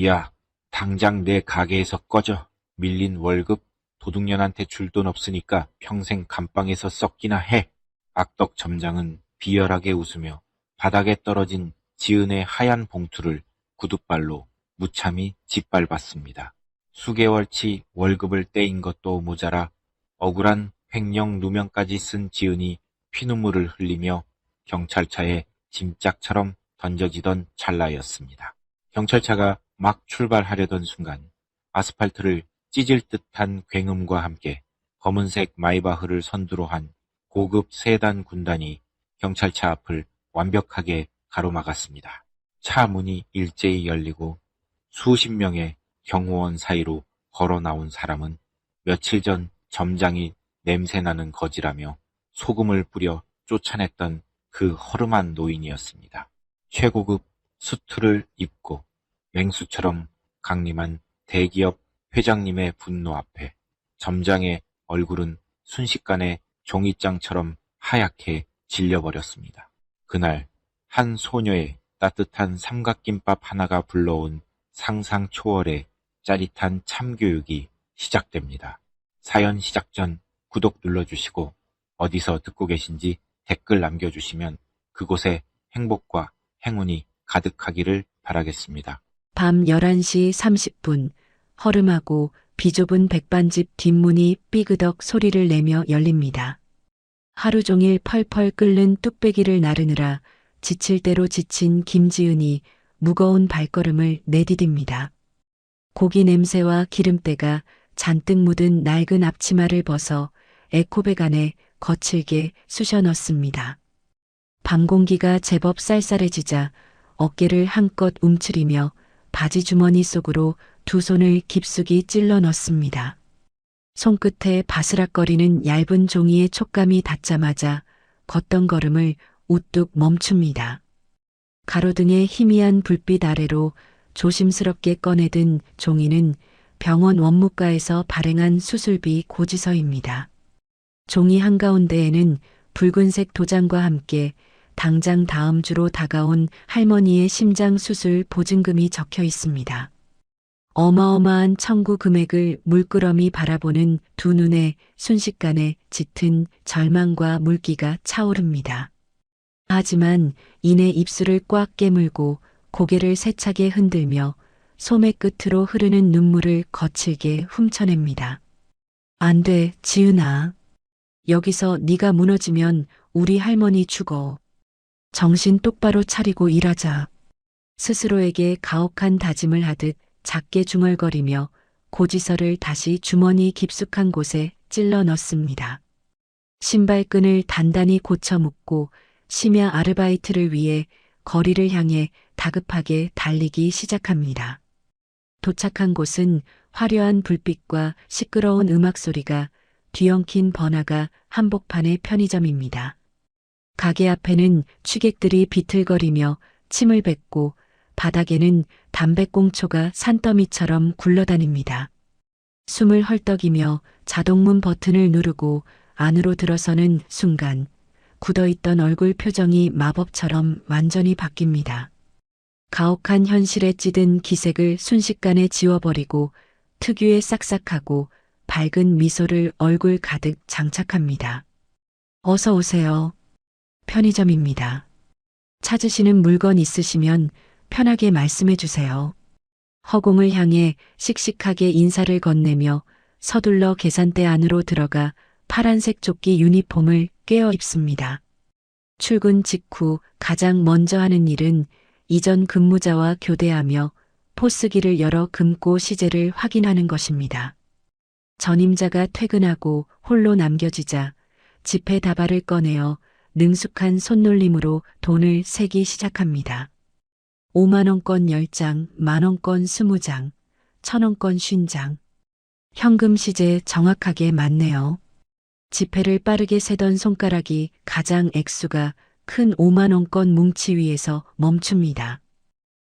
야, 당장 내 가게에서 꺼져. 밀린 월급 도둑년한테 줄 돈 없으니까 평생 감방에서 썩기나 해. 악덕 점장은 비열하게 웃으며 바닥에 떨어진 지은의 하얀 봉투를 구둣발로 무참히 짓밟았습니다. 수개월치 월급을 떼인 것도 모자라 억울한 횡령 누명까지 쓴 지은이 피눈물을 흘리며 경찰차에 짐짝처럼 던져지던 찰나였습니다. 경찰차가 막 출발하려던 순간 아스팔트를 찢을 듯한 굉음과 함께 검은색 마이바흐를 선두로 한 고급 세단 군단이 경찰차 앞을 완벽하게 가로막았습니다. 차 문이 일제히 열리고 수십 명의 경호원 사이로 걸어 나온 사람은 며칠 전 점장이 냄새나는 거지라며 소금을 뿌려 쫓아냈던 그 허름한 노인이었습니다. 최고급 수트를 입고 맹수처럼 강림한 대기업 회장님의 분노 앞에 점장의 얼굴은 순식간에 종이장처럼 하얗게 질려버렸습니다. 그날 한 소녀의 따뜻한 삼각김밥 하나가 불러온 상상 초월의 짜릿한 참교육이 시작됩니다. 사연 시작 전 구독 눌러주시고 어디서 듣고 계신지 댓글 남겨주시면 그곳에 행복과 행운이 가득하기를 바라겠습니다. 밤 11시 30분, 허름하고 비좁은 백반집 뒷문이 삐그덕 소리를 내며 열립니다. 하루 종일 펄펄 끓는 뚝배기를 나르느라 지칠 대로 지친 김지은이 무거운 발걸음을 내디딥니다. 고기 냄새와 기름때가 잔뜩 묻은 낡은 앞치마를 벗어 에코백 안에 거칠게 쑤셔 넣습니다. 밤 공기가 제법 쌀쌀해지자 어깨를 한껏 움츠리며 바지 주머니 속으로 두 손을 깊숙이 찔러 넣습니다. 손끝에 바스락거리는 얇은 종이의 촉감이 닿자마자 걷던 걸음을 우뚝 멈춥니다. 가로등의 희미한 불빛 아래로 조심스럽게 꺼내든 종이는 병원 원무과에서 발행한 수술비 고지서입니다. 종이 한가운데에는 붉은색 도장과 함께 당장 다음 주로 다가온 할머니의 심장 수술 보증금이 적혀 있습니다. 어마어마한 청구 금액을 물끄러미 바라보는 두 눈에 순식간에 짙은 절망과 물기가 차오릅니다. 하지만 이내 입술을 꽉 깨물고 고개를 세차게 흔들며 소매 끝으로 흐르는 눈물을 거칠게 훔쳐냅니다. 안 돼, 지은아. 여기서 네가 무너지면 우리 할머니 죽어. 정신 똑바로 차리고 일하자. 스스로에게 가혹한 다짐을 하듯 작게 중얼거리며 고지서를 다시 주머니 깊숙한 곳에 찔러 넣습니다. 신발끈을 단단히 고쳐 묶고 심야 아르바이트를 위해 거리를 향해 다급하게 달리기 시작합니다. 도착한 곳은 화려한 불빛과 시끄러운 음악 소리가 뒤엉킨 번화가 한복판의 편의점입니다. 가게 앞에는 취객들이 비틀거리며 침을 뱉고 바닥에는 담배꽁초가 산더미처럼 굴러다닙니다. 숨을 헐떡이며 자동문 버튼을 누르고 안으로 들어서는 순간 굳어있던 얼굴 표정이 마법처럼 완전히 바뀝니다. 가혹한 현실에 찌든 기색을 순식간에 지워버리고 특유의 싹싹하고 밝은 미소를 얼굴 가득 장착합니다. 어서 오세요. 편의점입니다. 찾으시는 물건 있으시면 편하게 말씀해 주세요. 허공을 향해 씩씩하게 인사를 건네며 서둘러 계산대 안으로 들어가 파란색 조끼 유니폼을 꿰어 입습니다. 출근 직후 가장 먼저 하는 일은 이전 근무자와 교대하며 포스기를 열어 금고 시제를 확인하는 것입니다. 전임자가 퇴근하고 홀로 남겨지자 지폐 다발을 꺼내어 능숙한 손놀림으로 돈을 세기 시작합니다. 5만원권 10장, 만원권 20장, 1000원권 50장. 현금 시제 정확하게 맞네요. 지폐를 빠르게 세던 손가락이 가장 액수가 큰 5만원권 뭉치 위에서 멈춥니다.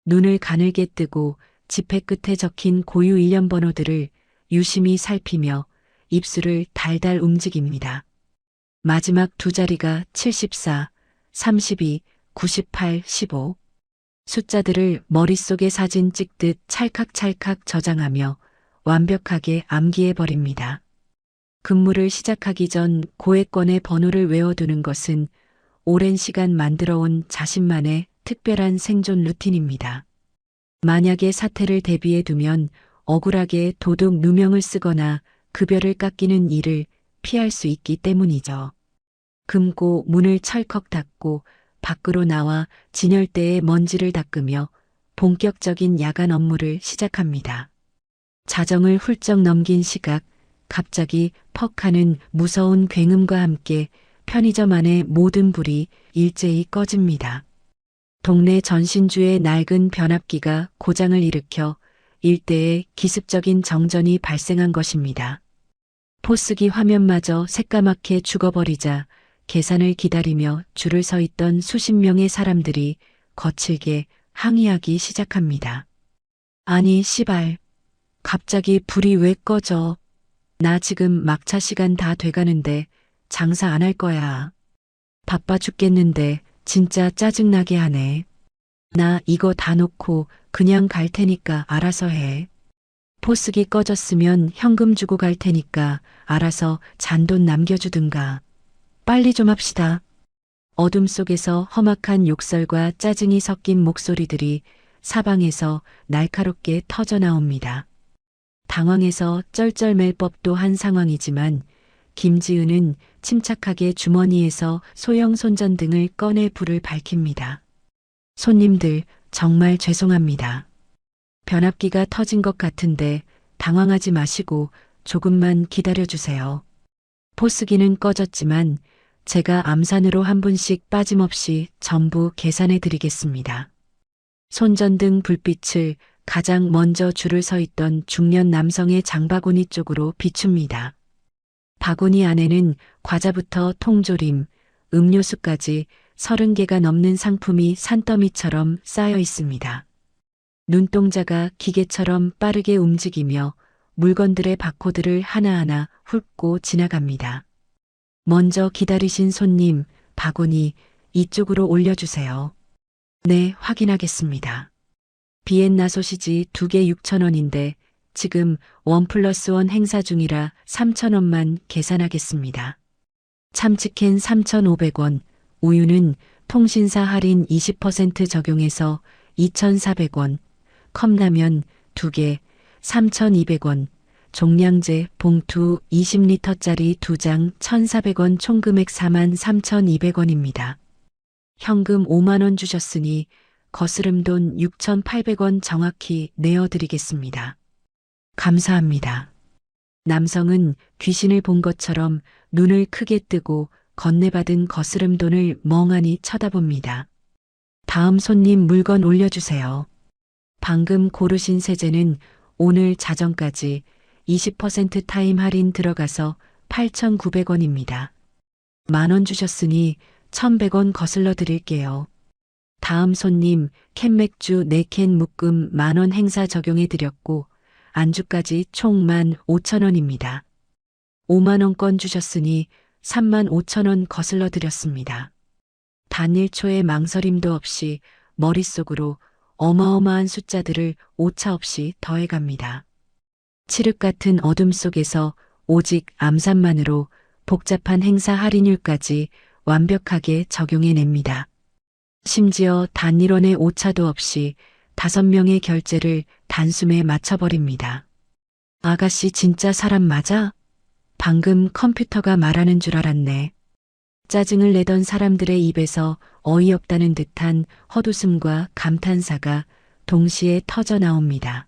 눈을 가늘게 뜨고 지폐 끝에 적힌 고유 일련 번호들을 유심히 살피며 입술을 달달 움직입니다. 마지막 두 자리가 74, 32, 98, 15. 숫자들을 머릿속에 사진 찍듯 찰칵찰칵 저장하며 완벽하게 암기해버립니다. 근무를 시작하기 전 고액권의 번호를 외워두는 것은 오랜 시간 만들어온 자신만의 특별한 생존 루틴입니다. 만약에 사태를 대비해 두면 억울하게 도둑 누명을 쓰거나 급여를 깎이는 일을 피할 수 있기 때문이죠. 금고 문을 철컥 닫고 밖으로 나와 진열대에 먼지를 닦으며 본격적인 야간 업무를 시작합니다. 자정을 훌쩍 넘긴 시각, 갑자기 퍽 하는 무서운 굉음과 함께 편의점 안의 모든 불이 일제히 꺼집니다. 동네 전신주의 낡은 변압기가 고장을 일으켜 일대에 기습적인 정전이 발생한 것입니다. 포스기 화면마저 새까맣게 죽어버리자 계산을 기다리며 줄을 서 있던 수십 명의 사람들이 거칠게 항의하기 시작합니다. 아니 시발, 갑자기 불이 왜 꺼져? 나 지금 막차 시간 다 돼가는데 장사 안 할 거야. 바빠 죽겠는데 진짜 짜증나게 하네. 나 이거 다 놓고 그냥 갈 테니까 알아서 해. 포스기 꺼졌으면 현금 주고 갈 테니까 알아서 잔돈 남겨주든가. 빨리 좀 합시다. 어둠 속에서 험악한 욕설과 짜증이 섞인 목소리들이 사방에서 날카롭게 터져나옵니다. 당황해서 쩔쩔맬 법도 한 상황이지만 김지은은 침착하게 주머니에서 소형 손전등을 꺼내 불을 밝힙니다. 손님들, 정말 죄송합니다. 변압기가 터진 것 같은데 당황하지 마시고 조금만 기다려주세요. 포스기는 꺼졌지만 제가 암산으로 한 분씩 빠짐없이 전부 계산해 드리겠습니다. 손전등 불빛을 가장 먼저 줄을 서 있던 중년 남성의 장바구니 쪽으로 비춥니다. 바구니 안에는 과자부터 통조림, 음료수까지 30개가 넘는 상품이 산더미처럼 쌓여 있습니다. 눈동자가 기계처럼 빠르게 움직이며 물건들의 바코드를 하나하나 훑고 지나갑니다. 먼저 기다리신 손님, 바구니 이쪽으로 올려주세요. 네, 확인하겠습니다. 비엔나 소시지 2개 6,000원인데 지금 1+1 행사 중이라 3,000원만 계산하겠습니다. 참치캔 3,500원, 우유는 통신사 할인 20% 적용해서 2,400원, 컵라면 2개 3,200원, 종량제 봉투 20리터짜리 2장 1,400원 총금액 43,200원입니다. 현금 5만 원 주셨으니 거스름돈 6,800원 정확히 내어드리겠습니다. 감사합니다. 남성은 귀신을 본 것처럼 눈을 크게 뜨고 건네받은 거스름돈을 멍하니 쳐다봅니다. 다음 손님 물건 올려주세요. 방금 고르신 세제는 오늘 자정까지 20% 타임 할인 들어가서 8,900원입니다. 10,000원 주셨으니 1,100원 거슬러 드릴게요. 다음 손님 캔맥주 4캔 묶음 10,000원 행사 적용해 드렸고 안주까지 총 15,000원입니다. 50,000원권 주셨으니 35,000원 거슬러 드렸습니다. 단 1초의 망설임도 없이 머릿속으로 어마어마한 숫자들을 오차없이 더해갑니다. 칠흑 같은 어둠 속에서 오직 암산만으로 복잡한 행사 할인율까지 완벽하게 적용해냅니다. 심지어 단 1원의 오차도 없이 5명의 결제를 단숨에 맞춰버립니다. 아가씨 진짜 사람 맞아? 방금 컴퓨터가 말하는 줄 알았네. 짜증을 내던 사람들의 입에서 어이없다는 듯한 헛웃음과 감탄사가 동시에 터져 나옵니다.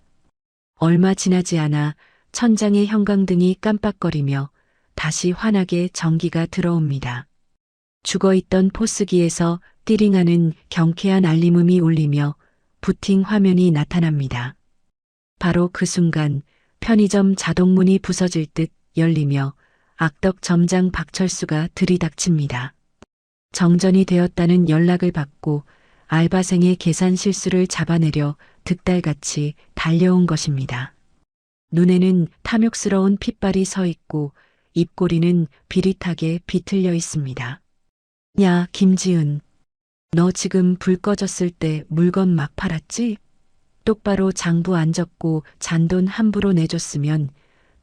얼마 지나지 않아 천장의 형광등이 깜빡거리며 다시 환하게 전기가 들어옵니다. 죽어있던 포스기에서 띠링하는 경쾌한 알림음이 울리며 부팅 화면이 나타납니다. 바로 그 순간 편의점 자동문이 부서질 듯 열리며 악덕 점장 박철수가 들이닥칩니다. 정전이 되었다는 연락을 받고 알바생의 계산 실수를 잡아내려 득달같이 달려온 것입니다. 눈에는 탐욕스러운 핏발이 서 있고 입꼬리는 비릿하게 비틀려 있습니다. 야, 김지은. 너 지금 불 꺼졌을 때 물건 막 팔았지? 똑바로 장부 안 적고 잔돈 함부로 내줬으면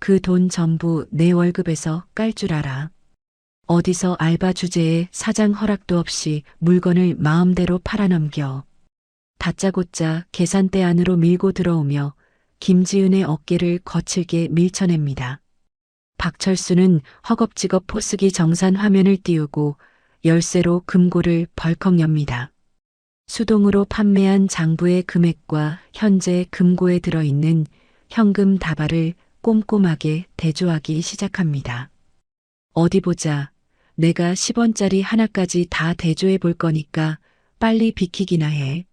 그 돈 전부 내 월급에서 깔 줄 알아. 어디서 알바 주제에 사장 허락도 없이 물건을 마음대로 팔아넘겨. 다짜고짜 계산대 안으로 밀고 들어오며 김지은의 어깨를 거칠게 밀쳐냅니다. 박철수는 허겁지겁 포스기 정산 화면을 띄우고 열쇠로 금고를 벌컥 엽니다. 수동으로 판매한 장부의 금액과 현재 금고에 들어있는 현금 다발을 꼼꼼하게 대조하기 시작합니다. 어디 보자. 내가 10원짜리 하나까지 다 대조해 볼 거니까 빨리 비키기나 해.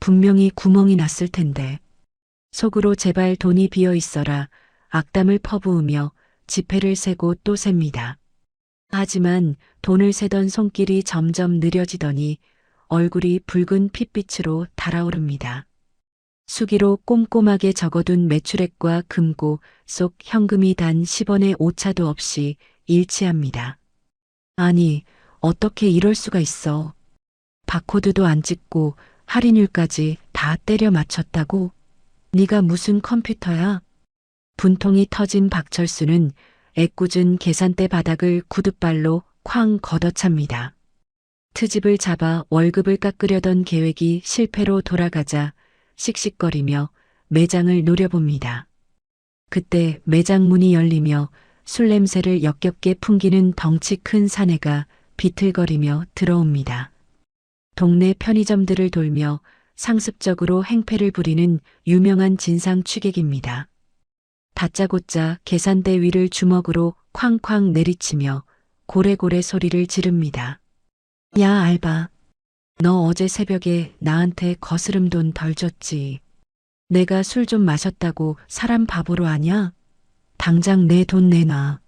분명히 구멍이 났을 텐데. 속으로 제발 돈이 비어 있어라 악담을 퍼부으며 지폐를 세고 또 셉니다. 하지만 돈을 세던 손길이 점점 느려지더니 얼굴이 붉은 핏빛으로 달아오릅니다. 수기로 꼼꼼하게 적어둔 매출액과 금고 속 현금이 단 10원의 오차도 없이 일치합니다. 아니, 어떻게 이럴 수가 있어. 바코드도 안 찍고 할인율까지 다 때려 맞췄다고? 네가 무슨 컴퓨터야? 분통이 터진 박철수는 애꿎은 계산대 바닥을 구둣발로 쾅 걷어찹니다. 트집을 잡아 월급을 깎으려던 계획이 실패로 돌아가자 씩씩거리며 매장을 노려봅니다. 그때 매장 문이 열리며 술 냄새를 역겹게 풍기는 덩치 큰 사내가 비틀거리며 들어옵니다. 동네 편의점들을 돌며 상습적으로 행패를 부리는 유명한 진상 취객입니다. 다짜고짜 계산대 위를 주먹으로 쾅쾅 내리치며 고래고래 소리를 지릅니다. 야 알바, 너 어제 새벽에 나한테 거스름 돈 덜 줬지. 내가 술 좀 마셨다고 사람 바보로 하냐? 당장 내 돈 내놔.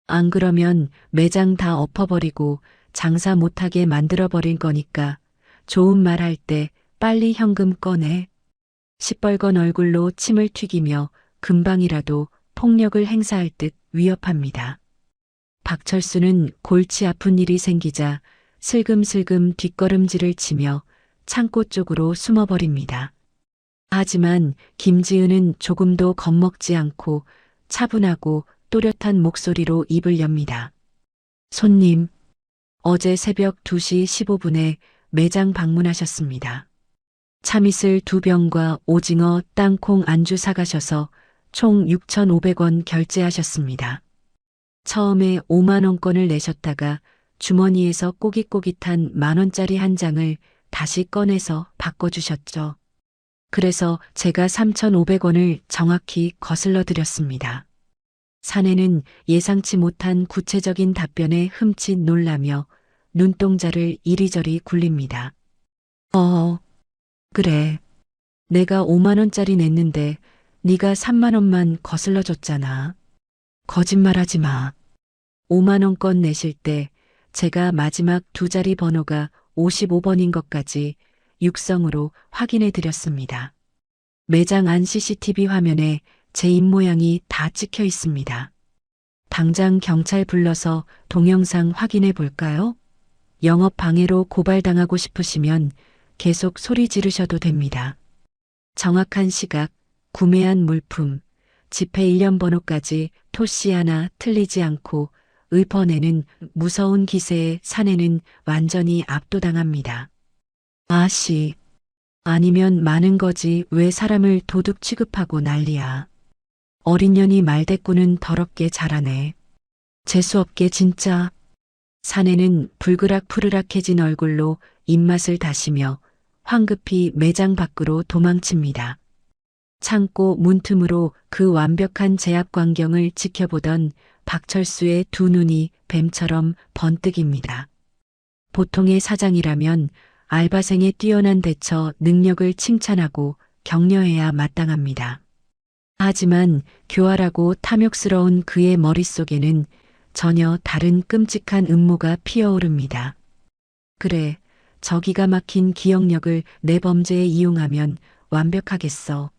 안 그러면 매장 다 엎어버리고 장사 못하게 만들어버릴 거니까 좋은 말 할 때 빨리 현금 꺼내. 시뻘건 얼굴로 침을 튀기며 금방이라도 폭력을 행사할 듯 위협합니다. 박철수는 골치 아픈 일이 생기자 슬금슬금 뒷걸음질을 치며 창고 쪽으로 숨어버립니다. 하지만 김지은은 조금도 겁먹지 않고 차분하고 또렷한 목소리로 입을 엽니다. 손님, 어제 새벽 2시 15분에 매장 방문하셨습니다. 참이슬 2병과 오징어, 땅콩 안주 사가셔서 총 6,500원 결제하셨습니다. 처음에 5만원권을 내셨다가 주머니에서 꼬깃꼬깃한 만원짜리 한 장을 다시 꺼내서 바꿔주셨죠. 그래서 제가 3,500원을 정확히 거슬러 드렸습니다. 사내는 예상치 못한 구체적인 답변에 흠칫 놀라며 눈동자를 이리저리 굴립니다. 그래. 내가 5만원짜리 냈는데 네가 3만원만 거슬러 줬잖아. 거짓말하지 마. 5만원권 내실 때 제가 마지막 두 자리 번호가 55번인 것까지 육성으로 확인해 드렸습니다. 매장 안 CCTV 화면에 제 입모양이 다 찍혀 있습니다. 당장 경찰 불러서 동영상 확인해 볼까요? 영업 방해로 고발당하고 싶으시면 계속 소리 지르셔도 됩니다. 정확한 시각, 구매한 물품, 지폐 일련 번호까지 토씨 하나 틀리지 않고 읊어내는 무서운 기세에 사내는 완전히 압도당합니다. 아씨, 아니면 많은 거지 왜 사람을 도둑 취급하고 난리야. 어린 년이 말대꾸는 더럽게 잘하네. 재수없게 진짜. 사내는 불그락푸르락해진 얼굴로 입맛을 다시며 황급히 매장 밖으로 도망칩니다. 창고 문틈으로 그 완벽한 제압 광경을 지켜보던 박철수의 두 눈이 뱀처럼 번뜩입니다. 보통의 사장이라면 알바생의 뛰어난 대처 능력을 칭찬하고 격려해야 마땅합니다. 하지만 교활하고 탐욕스러운 그의 머릿속에는 전혀 다른 끔찍한 음모가 피어오릅니다. 그래, 저 기가 막힌 기억력을 내 범죄에 이용하면 완벽하겠어.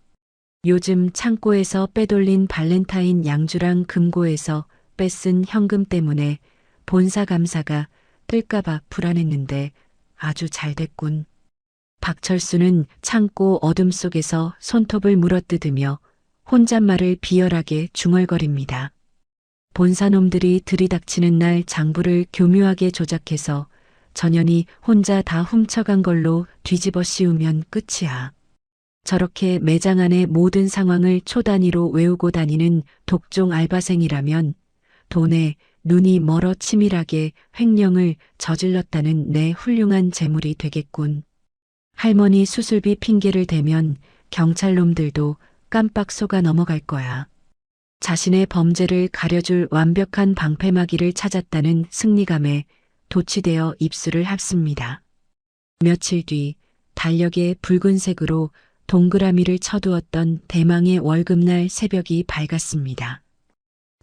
요즘 창고에서 빼돌린 발렌타인 양주랑 금고에서 뺏은 현금 때문에 본사 감사가 뜰까봐 불안했는데 아주 잘 됐군. 박철수는 창고 어둠 속에서 손톱을 물어뜯으며 혼잣말을 비열하게 중얼거립니다. 본사놈들이 들이닥치는 날 장부를 교묘하게 조작해서 전현이 혼자 다 훔쳐간 걸로 뒤집어 씌우면 끝이야. 저렇게 매장 안의 모든 상황을 초단위로 외우고 다니는 독종 알바생이라면 돈에 눈이 멀어 치밀하게 횡령을 저질렀다는 내 훌륭한 재물이 되겠군. 할머니 수술비 핑계를 대면 경찰놈들도 깜빡 속아 넘어갈 거야. 자신의 범죄를 가려줄 완벽한 방패막이를 찾았다는 승리감에 도취되어 입술을 합습니다. 며칠 뒤 달력에 붉은색으로 동그라미를 쳐두었던 대망의 월급날 새벽이 밝았습니다.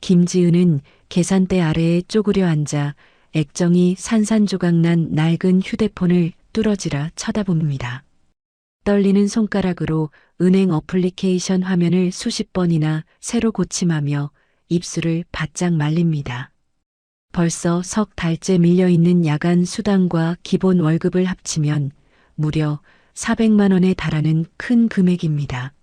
김지은은 계산대 아래에 쪼그려 앉아 액정이 산산조각난 낡은 휴대폰을 뚫어지라 쳐다봅니다. 떨리는 손가락으로 은행 어플리케이션 화면을 수십 번이나 새로 고침하며 입술을 바짝 말립니다. 벌써 석 달째 밀려있는 야간 수당과 기본 월급을 합치면 무려 400만 원에 달하는 큰 금액입니다.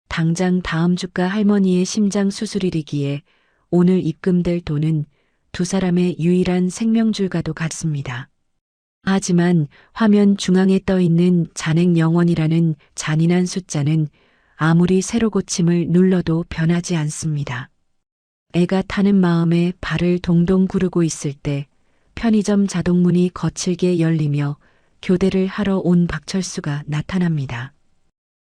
당장 다음 주가 할머니의 심장 수술일이기에 오늘 입금될 돈은 두 사람의 유일한 생명줄과도 같습니다. 하지만 화면 중앙에 떠 있는 잔액 영원이라는 잔인한 숫자는 아무리 새로 고침을 눌러도 변하지 않습니다. 애가 타는 마음에 발을 동동 구르고 있을 때 편의점 자동문이 거칠게 열리며 교대를 하러 온 박철수가 나타납니다.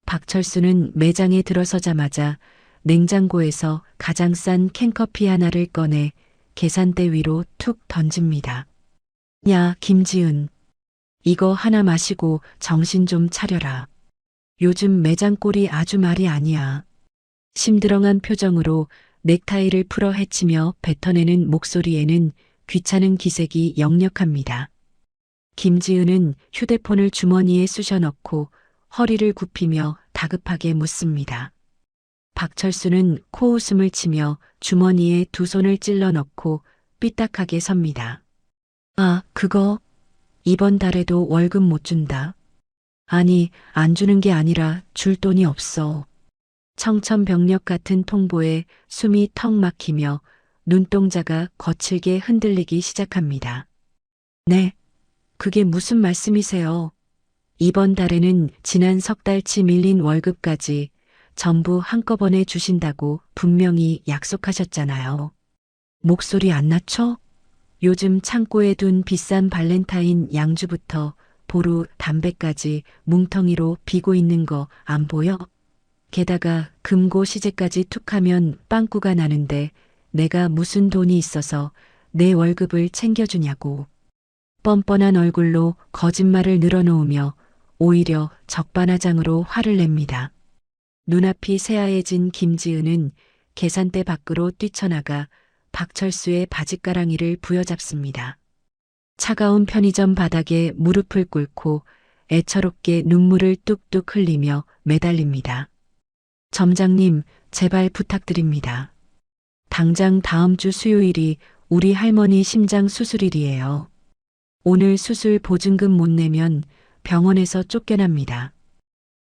박철수는 매장에 들어서자마자 냉장고에서 가장 싼 캔커피 하나를 꺼내 계산대 위로 툭 던집니다. 야, 김지은. 이거 하나 마시고 정신 좀 차려라. 요즘 매장 꼴이 아주 말이 아니야. 심드렁한 표정으로 넥타이를 풀어 헤치며 뱉어내는 목소리에는 귀찮은 기색이 역력합니다. 김지은은 휴대폰을 주머니에 쑤셔 넣고 허리를 굽히며 다급하게 묻습니다. 박철수는 코웃음을 치며 주머니에 두 손을 찔러 넣고 삐딱하게 섭니다. 아, 그거 이번 달에도 월급 못 준다. 아니, 안 주는 게 아니라 줄 돈이 없어. 청천벽력 같은 통보에 숨이 턱 막히며 눈동자가 거칠게 흔들리기 시작합니다. 네, 그게 무슨 말씀이세요? 이번 달에는 지난 석 달치 밀린 월급까지 전부 한꺼번에 주신다고 분명히 약속하셨잖아요. 목소리 안 낮춰? 요즘 창고에 둔 비싼 발렌타인 양주부터 보루 담배까지 뭉텅이로 비고 있는 거 안 보여? 게다가 금고 시제까지 툭하면 빵꾸가 나는데 내가 무슨 돈이 있어서 내 월급을 챙겨주냐고. 뻔뻔한 얼굴로 거짓말을 늘어놓으며 오히려 적반하장으로 화를 냅니다. 눈앞이 새하얘진 김지은은 계산대 밖으로 뛰쳐나가 박철수의 바짓가랑이를 부여잡습니다. 차가운 편의점 바닥에 무릎을 꿇고 애처롭게 눈물을 뚝뚝 흘리며 매달립니다. 점장님, 제발 부탁드립니다. 당장 다음 주 수요일이 우리 할머니 심장 수술일이에요. 오늘 수술 보증금 못 내면 병원에서 쫓겨납니다.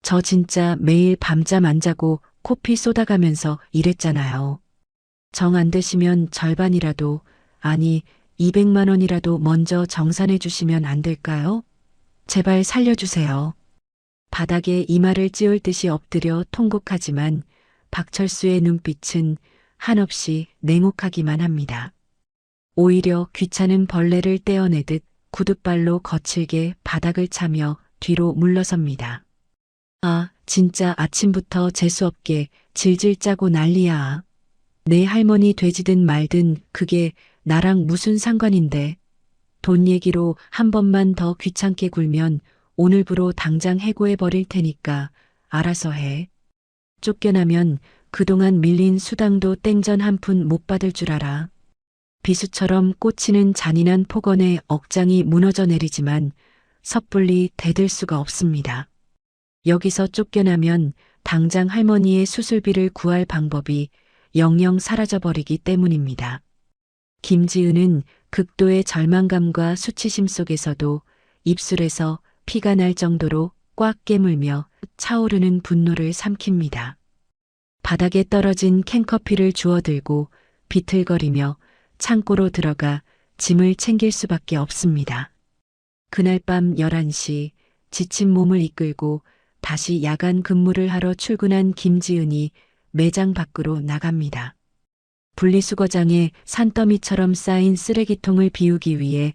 저 진짜 매일 밤잠 안 자고 코피 쏟아가면서 일했잖아요. 정 안 되시면 절반이라도, 아니 200만 원이라도 먼저 정산해 주시면 안 될까요? 제발 살려주세요. 바닥에 이마를 찌울 듯이 엎드려 통곡하지만 박철수의 눈빛은 한없이 냉혹하기만 합니다. 오히려 귀찮은 벌레를 떼어내듯 구둣발로 거칠게 바닥을 차며 뒤로 물러섭니다. 아, 진짜 아침부터 재수없게 질질 짜고 난리야. 내 할머니 되지든 말든 그게 나랑 무슨 상관인데. 돈 얘기로 한 번만 더 귀찮게 굴면 오늘부로 당장 해고해 버릴 테니까 알아서 해. 쫓겨나면 그동안 밀린 수당도 땡전 한 푼 못 받을 줄 알아. 비수처럼 꽂히는 잔인한 폭언에 억장이 무너져 내리지만 섣불리 대들 수가 없습니다. 여기서 쫓겨나면 당장 할머니의 수술비를 구할 방법이 영영 사라져버리기 때문입니다. 김지은은 극도의 절망감과 수치심 속에서도 입술에서 피가 날 정도로 꽉 깨물며 차오르는 분노를 삼킵니다. 바닥에 떨어진 캔커피를 주워들고 비틀거리며 창고로 들어가 짐을 챙길 수밖에 없습니다. 그날 밤 11시 지친 몸을 이끌고 다시 야간 근무를 하러 출근한 김지은이 매장 밖으로 나갑니다. 분리수거장에 산더미처럼 쌓인 쓰레기통을 비우기 위해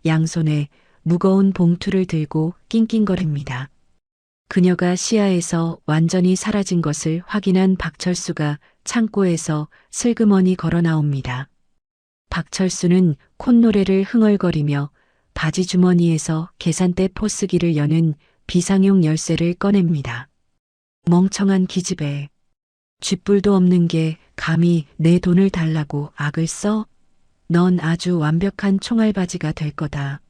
양손에 무거운 봉투를 들고 낑낑거립니다. 그녀가 시야에서 완전히 사라진 것을 확인한 박철수가 창고에서 슬그머니 걸어 나옵니다. 박철수는 콧노래를 흥얼거리며 바지 주머니에서 계산대 포스기를 여는 비상용 열쇠를 꺼냅니다. 멍청한 기집애. 쥐뿔도 없는 게 감히 내 돈을 달라고 악을 써? 넌 아주 완벽한 총알바지가 될 거다.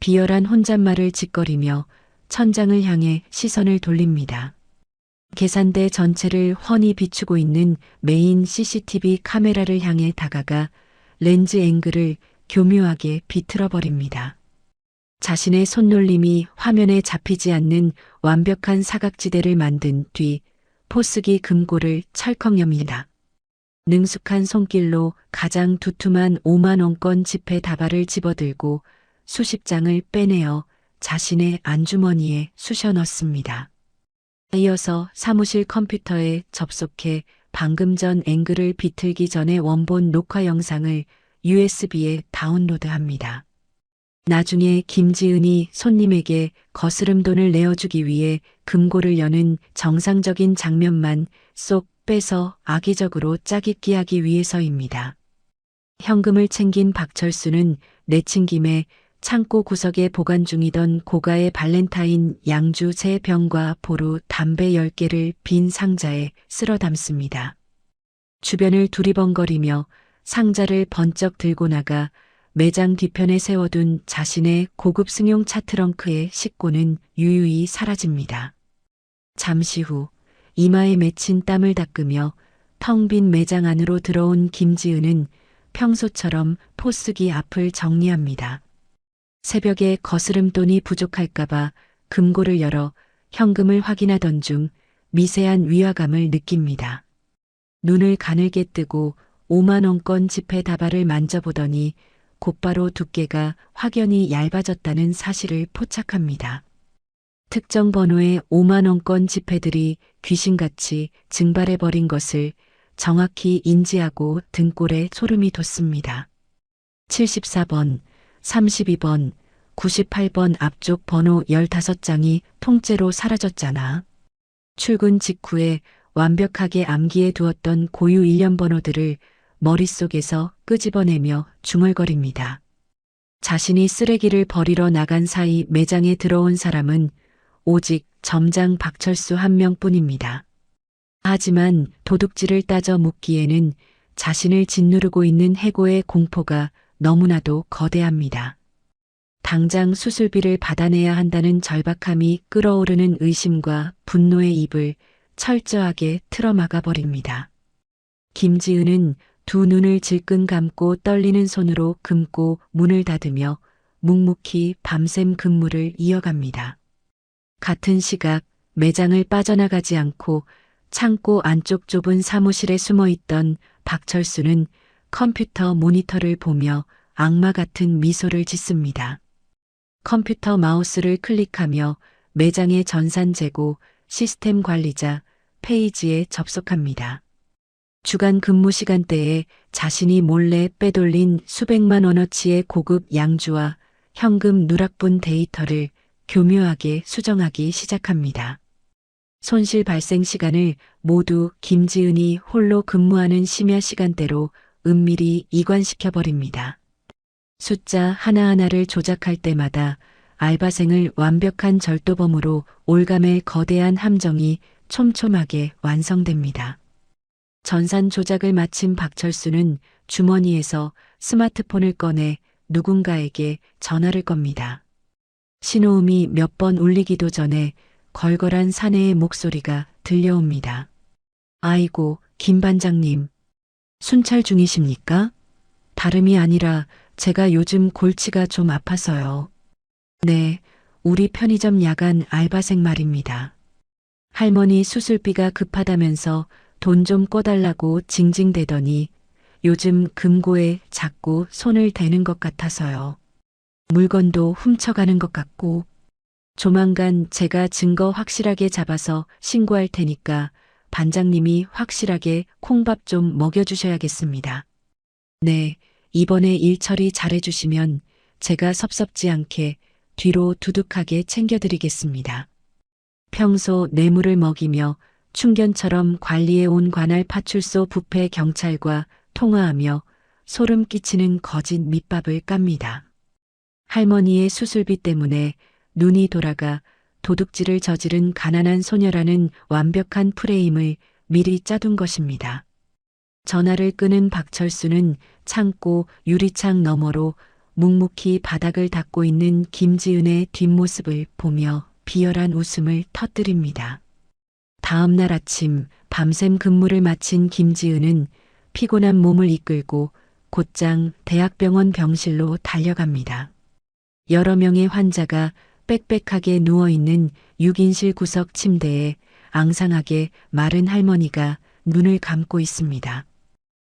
비열한 혼잣말을 짓거리며 천장을 향해 시선을 돌립니다. 계산대 전체를 훤히 비추고 있는 메인 CCTV 카메라를 향해 다가가 렌즈 앵글을 교묘하게 비틀어 버립니다. 자신의 손놀림이 화면에 잡히지 않는 완벽한 사각지대를 만든 뒤 포스기 금고를 철컥 엽니다. 능숙한 손길로 가장 두툼한 5만원권 지폐 다발을 집어들고 수십 장을 빼내어 자신의 안주머니에 쑤셔 넣습니다. 이어서 사무실 컴퓨터에 접속해 방금 전 앵글을 비틀기 전에 원본 녹화 영상을 USB에 다운로드합니다. 나중에 김지은이 손님에게 거스름 돈을 내어주기 위해 금고를 여는 정상적인 장면만 쏙 빼서 악의적으로 짜깁기하기 위해서입니다. 현금을 챙긴 박철수는 내친김에 창고 구석에 보관 중이던 고가의 발렌타인 양주 3병과 보루 담배 10개를 빈 상자에 쓸어 담습니다. 주변을 두리번거리며 상자를 번쩍 들고 나가 매장 뒤편에 세워둔 자신의 고급 승용 차 트렁크에 싣고는 유유히 사라집니다. 잠시 후 이마에 맺힌 땀을 닦으며 텅 빈 매장 안으로 들어온 김지은은 평소처럼 포스기 앞을 정리합니다. 새벽에 거스름돈이 부족할까봐 금고를 열어 현금을 확인하던 중 미세한 위화감을 느낍니다. 눈을 가늘게 뜨고 5만원권 지폐 다발을 만져보더니 곧바로 두께가 확연히 얇아졌다는 사실을 포착합니다. 특정 번호의 5만원권 지폐들이 귀신같이 증발해버린 것을 정확히 인지하고 등골에 소름이 돋습니다. 74번, 32번, 98번 앞쪽 번호 15장이 통째로 사라졌잖아. 출근 직후에 완벽하게 암기해 두었던 고유 일련 번호들을 머릿속에서 끄집어내며 중얼거립니다. 자신이 쓰레기를 버리러 나간 사이 매장에 들어온 사람은 오직 점장 박철수 한 명뿐입니다. 하지만 도둑질을 따져 묻기에는 자신을 짓누르고 있는 해고의 공포가 너무나도 거대합니다. 당장 수술비를 받아내야 한다는 절박함이 끓어오르는 의심과 분노의 입을 철저하게 틀어막아 버립니다. 김지은은 두 눈을 질끈 감고 떨리는 손으로 금고 문을 닫으며 묵묵히 밤샘 근무를 이어갑니다. 같은 시각 매장을 빠져나가지 않고 창고 안쪽 좁은 사무실에 숨어있던 박철수는 컴퓨터 모니터를 보며 악마 같은 미소를 짓습니다. 컴퓨터 마우스를 클릭하며 매장의 전산 재고, 시스템 관리자 페이지에 접속합니다. 주간 근무 시간대에 자신이 몰래 빼돌린 수백만 원어치의 고급 양주와 현금 누락분 데이터를 교묘하게 수정하기 시작합니다. 손실 발생 시간을 모두 김지은이 홀로 근무하는 심야 시간대로 은밀히 이관시켜버립니다. 숫자 하나하나를 조작할 때마다 알바생을 완벽한 절도범으로 올감의 거대한 함정이 촘촘하게 완성됩니다. 전산 조작을 마친 박철수는 주머니에서 스마트폰을 꺼내 누군가에게 전화를 겁니다. 신호음이 몇 번 울리기도 전에 걸걸한 사내의 목소리가 들려옵니다. 아이고, 김 반장님. 순찰 중이십니까? 다름이 아니라 제가 요즘 골치가 좀 아파서요. 네, 우리 편의점 야간 알바생 말입니다. 할머니 수술비가 급하다면서 돈 좀 꿔달라고 징징대더니 요즘 금고에 자꾸 손을 대는 것 같아서요. 물건도 훔쳐가는 것 같고 조만간 제가 증거 확실하게 잡아서 신고할 테니까 반장님이 확실하게 콩밥 좀 먹여주셔야겠습니다. 네, 이번에 일 처리 잘해주시면 제가 섭섭지 않게 뒤로 두둑하게 챙겨드리겠습니다. 평소 뇌물을 먹이며 충견처럼 관리해 온 관할 파출소 부패 경찰과 통화하며 소름 끼치는 거짓 밑밥을 깝니다. 할머니의 수술비 때문에 눈이 돌아가 도둑질을 저지른 가난한 소녀라는 완벽한 프레임을 미리 짜둔 것입니다. 전화를 끄는 박철수는 창고 유리창 너머로 묵묵히 바닥을 닦고 있는 김지은의 뒷모습을 보며 비열한 웃음을 터뜨립니다. 다음 날 아침 밤샘 근무를 마친 김지은은 피곤한 몸을 이끌고 곧장 대학병원 병실로 달려갑니다. 여러 명의 환자가 빽빽하게 누워있는 6인실 구석 침대에 앙상하게 마른 할머니가 눈을 감고 있습니다.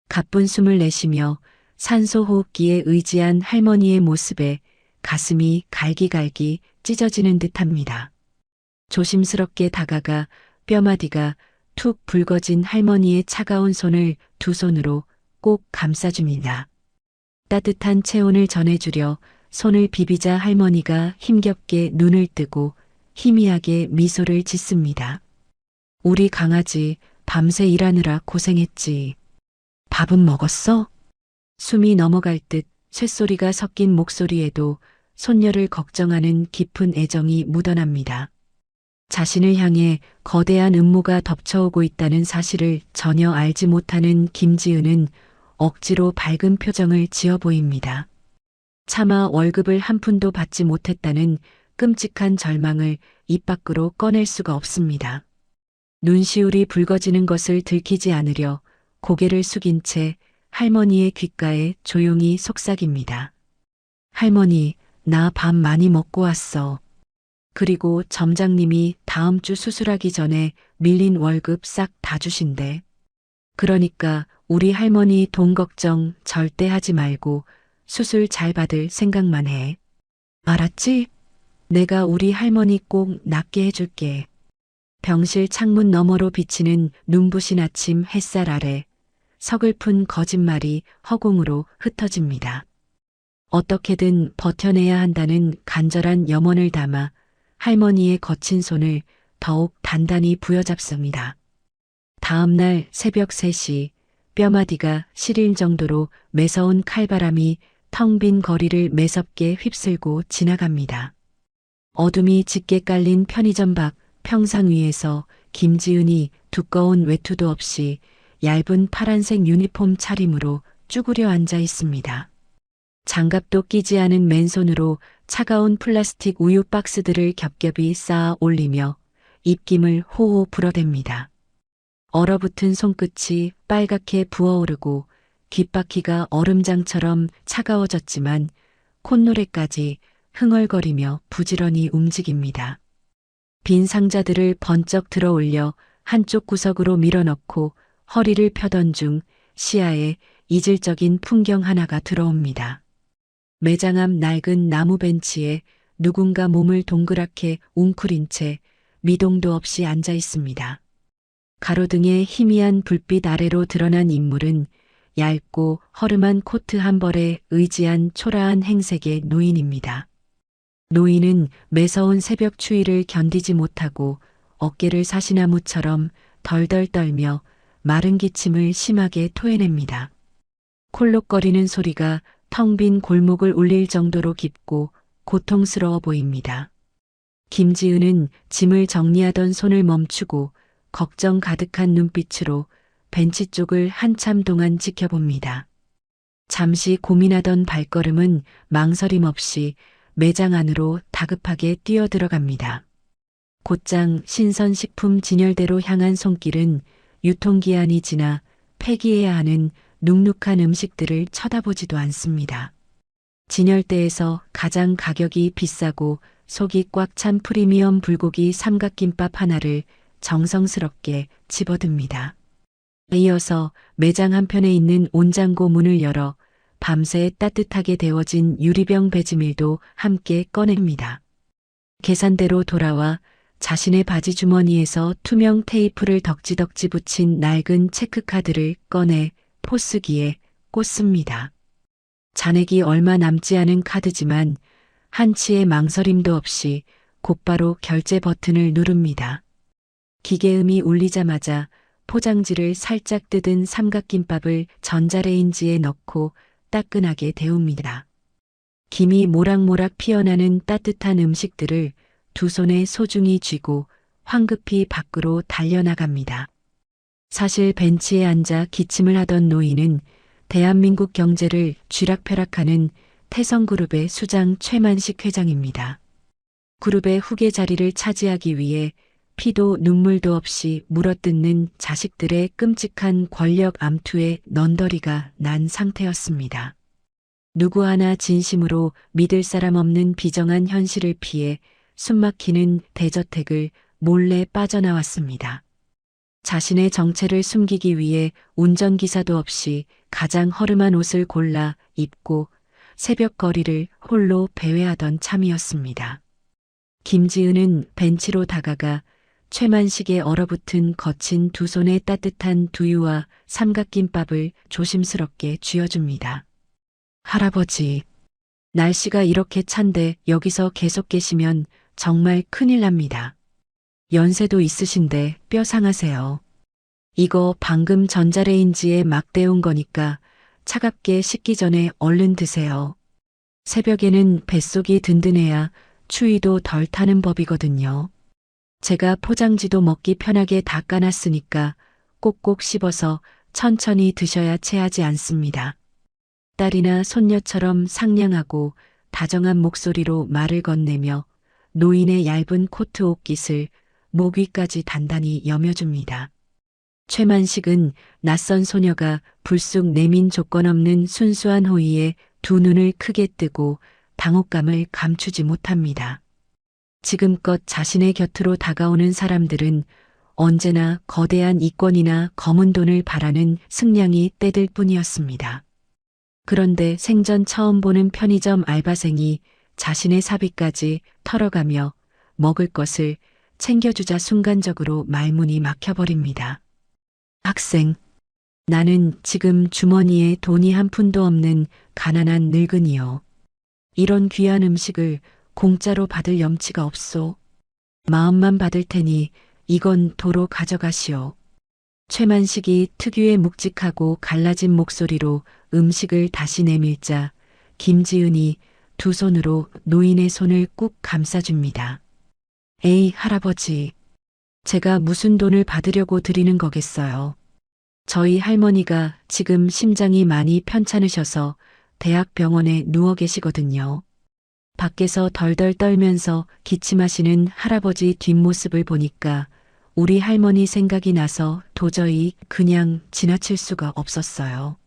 가쁜 숨을 내쉬며 산소 호흡기에 의지한 할머니의 모습에 가슴이 갈기갈기 찢어지는 듯합니다. 조심스럽게 다가가 뼈마디가 툭 붉어진 할머니의 차가운 손을 두 손으로 꼭 감싸줍니다. 따뜻한 체온을 전해주려 손을 비비자 할머니가 힘겹게 눈을 뜨고 희미하게 미소를 짓습니다. 우리 강아지 밤새 일하느라 고생했지. 밥은 먹었어? 숨이 넘어갈 듯 쇳소리가 섞인 목소리에도 손녀를 걱정하는 깊은 애정이 묻어납니다. 자신을 향해 거대한 음모가 덮쳐오고 있다는 사실을 전혀 알지 못하는 김지은은 억지로 밝은 표정을 지어 보입니다. 차마 월급을 한 푼도 받지 못했다는 끔찍한 절망을 입 밖으로 꺼낼 수가 없습니다. 눈시울이 붉어지는 것을 들키지 않으려 고개를 숙인 채 할머니의 귓가에 조용히 속삭입니다. 할머니, 나 밥 많이 먹고 왔어. 그리고 점장님이 다음 주 수술하기 전에 밀린 월급 싹 다 주신대. 그러니까 우리 할머니 돈 걱정 절대 하지 말고 수술 잘 받을 생각만 해. 알았지? 내가 우리 할머니 꼭 낫게 해줄게. 병실 창문 너머로 비치는 눈부신 아침 햇살 아래 서글픈 거짓말이 허공으로 흩어집니다. 어떻게든 버텨내야 한다는 간절한 염원을 담아 할머니의 거친 손을 더욱 단단히 부여잡습니다. 다음 날 새벽 3시 뼈마디가 시릴 정도로 매서운 칼바람이 텅 빈 거리를 매섭게 휩쓸고 지나갑니다. 어둠이 짙게 깔린 편의점 밖 평상 위에서 김지은이 두꺼운 외투도 없이 얇은 파란색 유니폼 차림으로 쭈그려 앉아 있습니다. 장갑도 끼지 않은 맨손으로 차가운 플라스틱 우유 박스들을 겹겹이 쌓아 올리며 입김을 호호 불어댑니다. 얼어붙은 손끝이 빨갛게 부어오르고 귓바퀴가 얼음장처럼 차가워졌지만 콧노래까지 흥얼거리며 부지런히 움직입니다. 빈 상자들을 번쩍 들어 올려 한쪽 구석으로 밀어넣고 허리를 펴던 중 시야에 이질적인 풍경 하나가 들어옵니다. 매장 앞 낡은 나무 벤치에 누군가 몸을 동그랗게 웅크린 채 미동도 없이 앉아 있습니다. 가로등의 희미한 불빛 아래로 드러난 인물은 얇고 허름한 코트 한 벌에 의지한 초라한 행색의 노인입니다. 노인은 매서운 새벽 추위를 견디지 못하고 어깨를 사시나무처럼 덜덜 떨며 마른 기침을 심하게 토해냅니다. 콜록거리는 소리가 텅 빈 골목을 울릴 정도로 깊고 고통스러워 보입니다. 김지은은 짐을 정리하던 손을 멈추고 걱정 가득한 눈빛으로 벤치 쪽을 한참 동안 지켜봅니다. 잠시 고민하던 발걸음은 망설임 없이 매장 안으로 다급하게 뛰어들어갑니다. 곧장 신선식품 진열대로 향한 손길은 유통기한이 지나 폐기해야 하는 눅눅한 음식들을 쳐다보지도 않습니다. 진열대에서 가장 가격이 비싸고 속이 꽉 찬 프리미엄 불고기 삼각김밥 하나를 정성스럽게 집어듭니다. 이어서 매장 한편에 있는 온장고 문을 열어 밤새 따뜻하게 데워진 유리병 배지밀도 함께 꺼냅니다. 계산대로 돌아와 자신의 바지 주머니에서 투명 테이프를 덕지덕지 붙인 낡은 체크카드를 꺼내 포스기에 꽂습니다. 잔액이 얼마 남지 않은 카드지만 한치의 망설임도 없이 곧바로 결제 버튼을 누릅니다. 기계음이 울리자마자 포장지를 살짝 뜯은 삼각김밥을 전자레인지에 넣고 따끈하게 데웁니다. 김이 모락모락 피어나는 따뜻한 음식들을 두 손에 소중히 쥐고 황급히 밖으로 달려나갑니다. 사실 벤치에 앉아 기침을 하던 노인은 대한민국 경제를 쥐락펴락하는 태성그룹의 수장 최만식 회장입니다. 그룹의 후계 자리를 차지하기 위해 피도 눈물도 없이 물어뜯는 자식들의 끔찍한 권력 암투에 넌더리가 난 상태였습니다. 누구 하나 진심으로 믿을 사람 없는 비정한 현실을 피해 숨막히는 대저택을 몰래 빠져나왔습니다. 자신의 정체를 숨기기 위해 운전기사도 없이 가장 허름한 옷을 골라 입고 새벽 거리를 홀로 배회하던 참이었습니다. 김지은은 벤치로 다가가 최만식의 얼어붙은 거친 두 손에 따뜻한 두유와 삼각김밥을 조심스럽게 쥐어줍니다. 할아버지, 날씨가 이렇게 찬데 여기서 계속 계시면 정말 큰일 납니다. 연세도 있으신데 뼈 상하세요. 이거 방금 전자레인지에 막 데운 거니까 차갑게 식기 전에 얼른 드세요. 새벽에는 뱃속이 든든해야 추위도 덜 타는 법이거든요. 제가 포장지도 먹기 편하게 닦아놨으니까 꼭꼭 씹어서 천천히 드셔야 체하지 않습니다. 딸이나 손녀처럼 상냥하고 다정한 목소리로 말을 건네며 노인의 얇은 코트 옷깃을 목 위까지 단단히 여며줍니다. 최만식은 낯선 소녀가 불쑥 내민 조건 없는 순수한 호의에 두 눈을 크게 뜨고 당혹감을 감추지 못합니다. 지금껏 자신의 곁으로 다가오는 사람들은 언제나 거대한 이권이나 검은 돈을 바라는 승냥이 떼들 뿐이었습니다. 그런데 생전 처음 보는 편의점 알바생이 자신의 사비까지 털어가며 먹을 것을 챙겨주자 순간적으로 말문이 막혀버립니다. 학생, 나는 지금 주머니에 돈이 한 푼도 없는 가난한 늙은이요. 이런 귀한 음식을 공짜로 받을 염치가 없소. 마음만 받을 테니 이건 도로 가져가시오. 최만식이 특유의 묵직하고 갈라진 목소리로 음식을 다시 내밀자 김지은이 두 손으로 노인의 손을 꾹 감싸줍니다. 에이, 할아버지. 제가 무슨 돈을 받으려고 드리는 거겠어요. 저희 할머니가 지금 심장이 많이 편찮으셔서 대학병원에 누워 계시거든요. 밖에서 덜덜 떨면서 기침하시는 할아버지 뒷모습을 보니까 우리 할머니 생각이 나서 도저히 그냥 지나칠 수가 없었어요.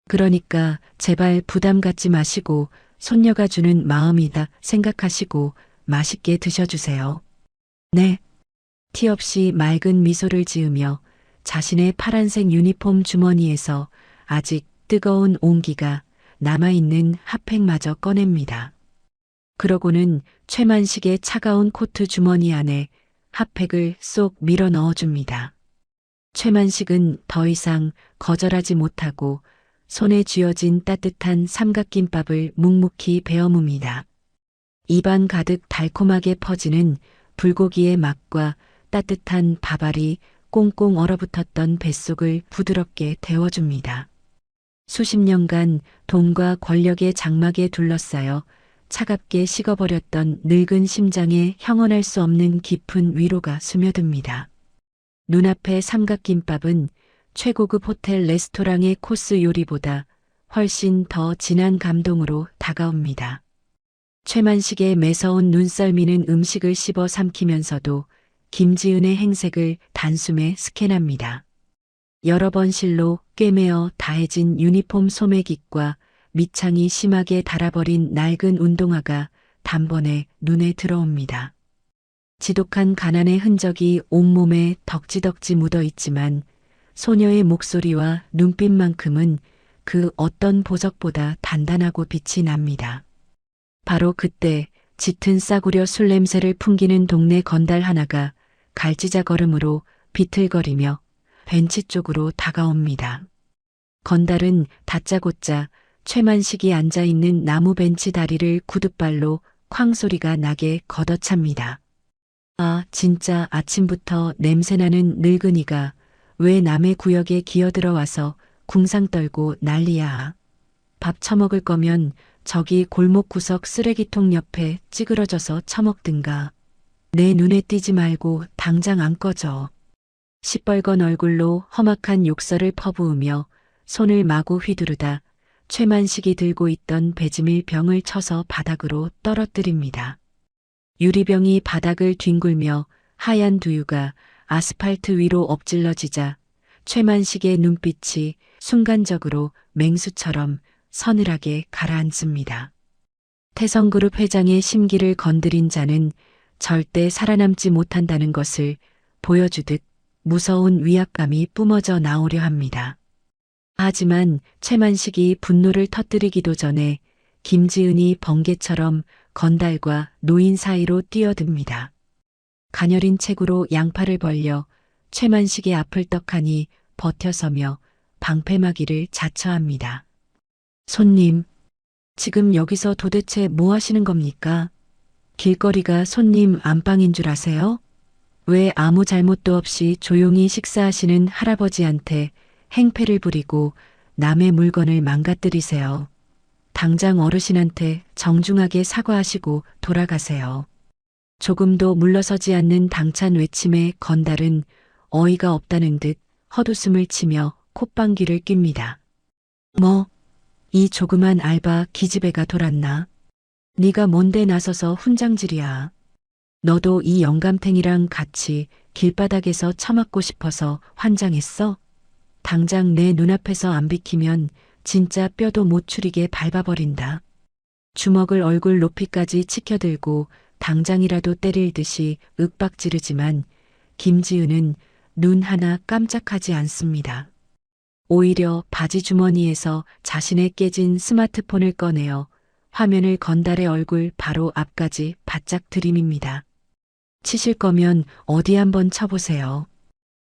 그러니까 제발 부담 갖지 마시고 손녀가 주는 마음이다 생각하시고 맛있게 드셔주세요. 네. 티 없이 맑은 미소를 지으며 자신의 파란색 유니폼 주머니에서 아직 뜨거운 온기가 남아있는 핫팩마저 꺼냅니다. 그러고는 최만식의 차가운 코트 주머니 안에 핫팩을 쏙 밀어 넣어줍니다. 최만식은 더 이상 거절하지 못하고 손에 쥐어진 따뜻한 삼각김밥을 묵묵히 베어뭅니다. 입안 가득 달콤하게 퍼지는 불고기의 맛과 따뜻한 밥알이 꽁꽁 얼어붙었던 뱃속을 부드럽게 데워줍니다. 수십 년간 돈과 권력의 장막에 둘러싸여 차갑게 식어버렸던 늙은 심장에 형언할 수 없는 깊은 위로가 스며듭니다. 눈앞의 삼각김밥은 최고급 호텔 레스토랑의 코스 요리보다 훨씬 더 진한 감동으로 다가옵니다. 최만식의 매서운 눈썰미는 음식을 씹어 삼키면서도 김지은의 행색을 단숨에 스캔합니다. 여러 번 실로 꿰매어 다해진 유니폼 소매깃과 밑창이 심하게 닳아버린 낡은 운동화가 단번에 눈에 들어옵니다. 지독한 가난의 흔적이 온몸에 덕지덕지 묻어 있지만 소녀의 목소리와 눈빛만큼은 그 어떤 보석보다 단단하고 빛이 납니다. 바로 그때 짙은 싸구려 술 냄새를 풍기는 동네 건달 하나가 갈지자 걸음으로 비틀거리며 벤치 쪽으로 다가옵니다. 건달은 다짜고짜 최만식이 앉아있는 나무 벤치 다리를 구둣발로 쾅 소리가 나게 걷어찹니다. 아, 진짜 아침부터 냄새나는 늙은이가 왜 남의 구역에 기어들어와서 궁상 떨고 난리야. 밥 처먹을 거면 저기 골목 구석 쓰레기통 옆에 찌그러져서 처먹든가. 내 눈에 띄지 말고 당장 안 꺼져. 시뻘건 얼굴로 험악한 욕설을 퍼부으며 손을 마구 휘두르다 최만식이 들고 있던 배지밀 병을 쳐서 바닥으로 떨어뜨립니다. 유리병이 바닥을 뒹굴며 하얀 두유가 아스팔트 위로 엎질러지자 최만식의 눈빛이 순간적으로 맹수처럼 서늘하게 가라앉습니다. 태성그룹 회장의 심기를 건드린 자는 절대 살아남지 못한다는 것을 보여주듯 무서운 위압감이 뿜어져 나오려 합니다. 하지만 최만식이 분노를 터뜨리기도 전에 김지은이 번개처럼 건달과 노인 사이로 뛰어듭니다. 가녀린 체구로 양팔을 벌려 최만식의 앞을 떡하니 버텨서며 방패막이를 자처합니다. 손님, 지금 여기서 도대체 뭐 하시는 겁니까? 길거리가 손님 안방인 줄 아세요? 왜 아무 잘못도 없이 조용히 식사하시는 할아버지한테 행패를 부리고 남의 물건을 망가뜨리세요? 당장 어르신한테 정중하게 사과하시고 돌아가세요. 조금도 물러서지 않는 당찬 외침에 건달은 어이가 없다는 듯 헛웃음을 치며 콧방귀를 낍니다. 뭐, 이 조그만 알바 기집애가 돌았나? 네가 뭔데 나서서 훈장질이야. 너도 이 영감탱이랑 같이 길바닥에서 처맞고 싶어서 환장했어? 당장 내 눈앞에서 안 비키면 진짜 뼈도 못 추리게 밟아버린다. 주먹을 얼굴 높이까지 치켜들고 당장이라도 때릴 듯이 윽박지르지만 김지은은 눈 하나 깜짝하지 않습니다. 오히려 바지 주머니에서 자신의 깨진 스마트폰을 꺼내어 화면을 건달의 얼굴 바로 앞까지 바짝 들이밉니다. 치실 거면 어디 한번 쳐보세요.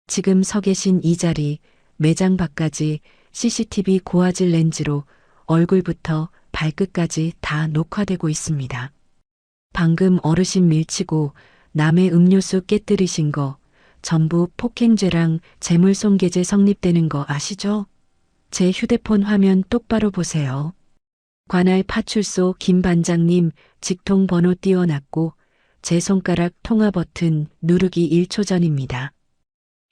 지금 서 계신 이 자리, 매장 밖까지 CCTV 고화질 렌즈로 얼굴부터 발끝까지 다 녹화되고 있습니다. 방금 어르신 밀치고 남의 음료수 깨뜨리신 거 전부 폭행죄랑 재물손괴죄 성립되는 거 아시죠? 제 휴대폰 화면 똑바로 보세요. 관할 파출소 김 반장님 직통 번호 띄워놨고 제 손가락 통화 버튼 누르기 1초 전입니다.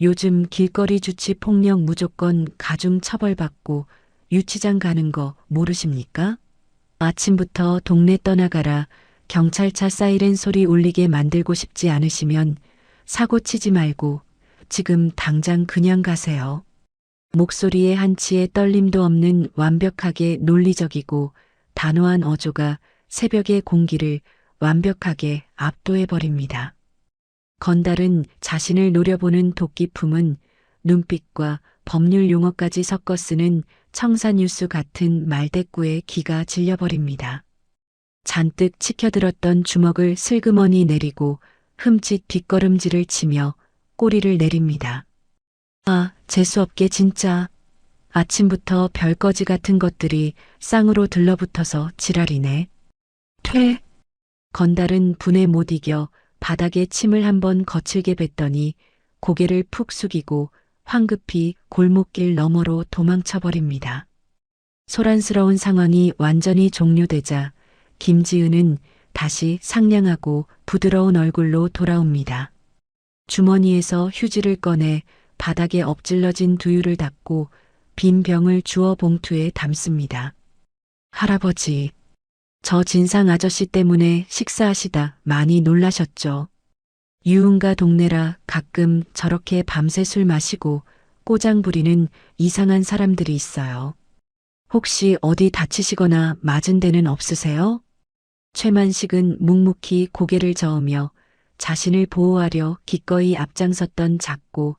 요즘 길거리 주치 폭력 무조건 가중 처벌받고 유치장 가는 거 모르십니까? 아침부터 동네 떠나가라 경찰차 사이렌 소리 울리게 만들고 싶지 않으시면 사고 치지 말고 지금 당장 그냥 가세요. 목소리에 한치의 떨림도 없는 완벽하게 논리적이고 단호한 어조가 새벽의 공기를 완벽하게 압도해버립니다. 건달은 자신을 노려보는 도끼품은 눈빛과 법률 용어까지 섞어 쓰는 청사뉴스 같은 말대꾸에 기가 질려버립니다. 잔뜩 치켜들었던 주먹을 슬그머니 내리고 흠칫 뒷걸음질을 치며 꼬리를 내립니다. 아, 재수없게 진짜. 아침부터 별거지 같은 것들이 쌍으로 들러붙어서 지랄이네. 퇴! 건달은 분에 못 이겨 바닥에 침을 한번 거칠게 뱉더니 고개를 푹 숙이고 황급히 골목길 너머로 도망쳐버립니다. 소란스러운 상황이 완전히 종료되자 김지은은 다시 상냥하고 부드러운 얼굴로 돌아옵니다. 주머니에서 휴지를 꺼내 바닥에 엎질러진 두유를 닦고 빈 병을 주워 봉투에 담습니다. 할아버지, 저 진상 아저씨 때문에 식사하시다 많이 놀라셨죠? 유흥가 동네라 가끔 저렇게 밤새 술 마시고 꼬장 부리는 이상한 사람들이 있어요. 혹시 어디 다치시거나 맞은 데는 없으세요? 최만식은 묵묵히 고개를 저으며 자신을 보호하려 기꺼이 앞장섰던 작고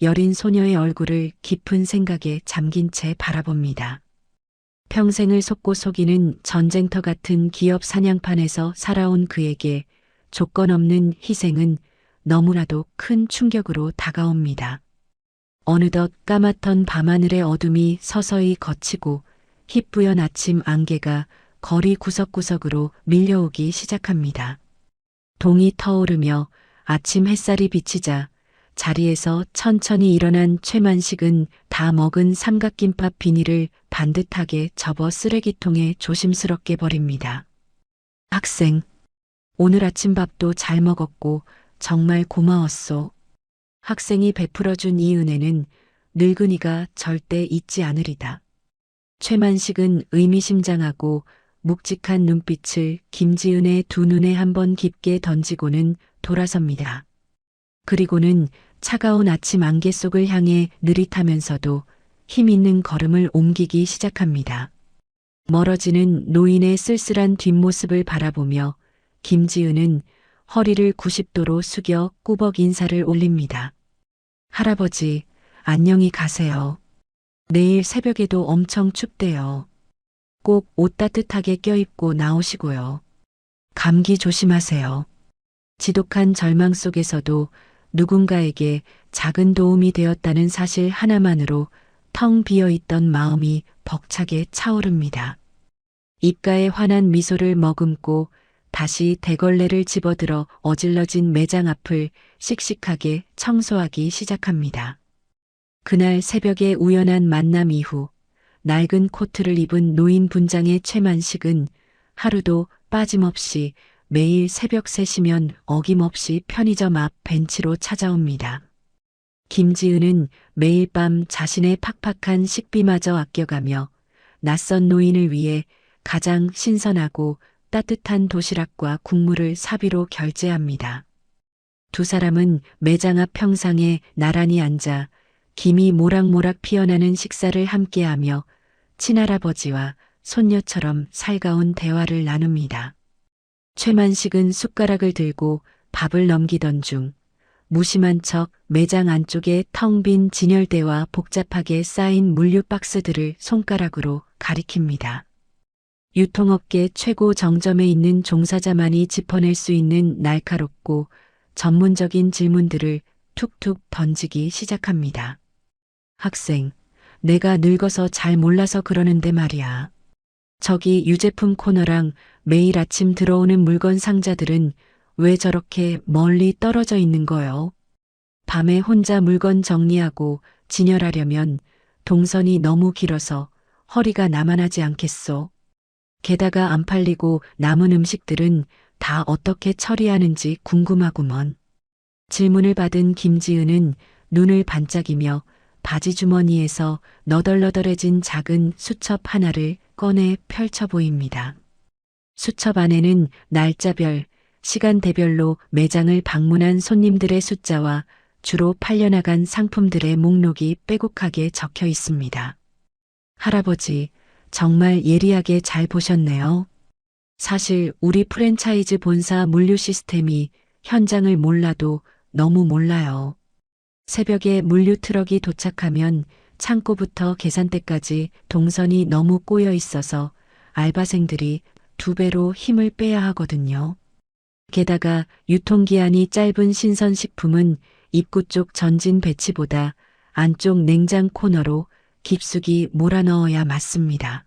여린 소녀의 얼굴을 깊은 생각에 잠긴 채 바라봅니다. 평생을 속고 속이는 전쟁터 같은 기업 사냥판에서 살아온 그에게 조건 없는 희생은 너무나도 큰 충격으로 다가옵니다. 어느덧 까맣던 밤하늘의 어둠이 서서히 걷히고 희뿌연 아침 안개가 거리 구석구석으로 밀려오기 시작합니다. 동이 터오르며 아침 햇살이 비치자 자리에서 천천히 일어난 최만식은 다 먹은 삼각김밥 비닐을 반듯하게 접어 쓰레기통에 조심스럽게 버립니다. 학생, 오늘 아침밥도 잘 먹었고 정말 고마웠소. 학생이 베풀어준 이 은혜는 늙은이가 절대 잊지 않으리다. 최만식은 의미심장하고 묵직한 눈빛을 김지은의 두 눈에 한번 깊게 던지고는 돌아섭니다. 그리고는 차가운 아침 안개 속을 향해 느릿하면서도 힘 있는 걸음을 옮기기 시작합니다. 멀어지는 노인의 쓸쓸한 뒷모습을 바라보며 김지은은 허리를 90도로 숙여 꾸벅 인사를 올립니다. 할아버지, 안녕히 가세요. 내일 새벽에도 엄청 춥대요. 꼭 옷 따뜻하게 껴입고 나오시고요. 감기 조심하세요. 지독한 절망 속에서도 누군가에게 작은 도움이 되었다는 사실 하나만으로 텅 비어 있던 마음이 벅차게 차오릅니다. 입가에 환한 미소를 머금고 다시 대걸레를 집어들어 어질러진 매장 앞을 씩씩하게 청소하기 시작합니다. 그날 새벽에 우연한 만남 이후 낡은 코트를 입은 노인 분장의 최만식은 하루도 빠짐없이 매일 새벽 3시면 어김없이 편의점 앞 벤치로 찾아옵니다. 김지은은 매일 밤 자신의 팍팍한 식비마저 아껴가며 낯선 노인을 위해 가장 신선하고 따뜻한 도시락과 국물을 사비로 결제합니다. 두 사람은 매장 앞 평상에 나란히 앉아 김이 모락모락 피어나는 식사를 함께하며 친할아버지와 손녀처럼 살가운 대화를 나눕니다. 최만식은 숟가락을 들고 밥을 넘기던 중 무심한 척 매장 안쪽에 텅 빈 진열대와 복잡하게 쌓인 물류 박스들을 손가락으로 가리킵니다. 유통업계 최고 정점에 있는 종사자만이 짚어낼 수 있는 날카롭고 전문적인 질문들을 툭툭 던지기 시작합니다. 학생, 내가 늙어서 잘 몰라서 그러는데 말이야. 저기 유제품 코너랑 매일 아침 들어오는 물건 상자들은 왜 저렇게 멀리 떨어져 있는 거요? 밤에 혼자 물건 정리하고 진열하려면 동선이 너무 길어서 허리가 나만하지 않겠소. 게다가 안 팔리고 남은 음식들은 다 어떻게 처리하는지 궁금하구먼. 질문을 받은 김지은은 눈을 반짝이며 바지 주머니에서 너덜너덜해진 작은 수첩 하나를 꺼내 펼쳐 보입니다. 수첩 안에는 날짜별, 시간대별로 매장을 방문한 손님들의 숫자와 주로 팔려나간 상품들의 목록이 빼곡하게 적혀 있습니다. 할아버지, 정말 예리하게 잘 보셨네요. 사실 우리 프랜차이즈 본사 물류 시스템이 현장을 몰라도 너무 몰라요. 새벽에 물류 트럭이 도착하면 창고부터 계산대까지 동선이 너무 꼬여 있어서 알바생들이 2배로 힘을 빼야 하거든요. 게다가 유통기한이 짧은 신선식품은 입구 쪽 전진 배치보다 안쪽 냉장 코너로 깊숙이 몰아넣어야 맞습니다.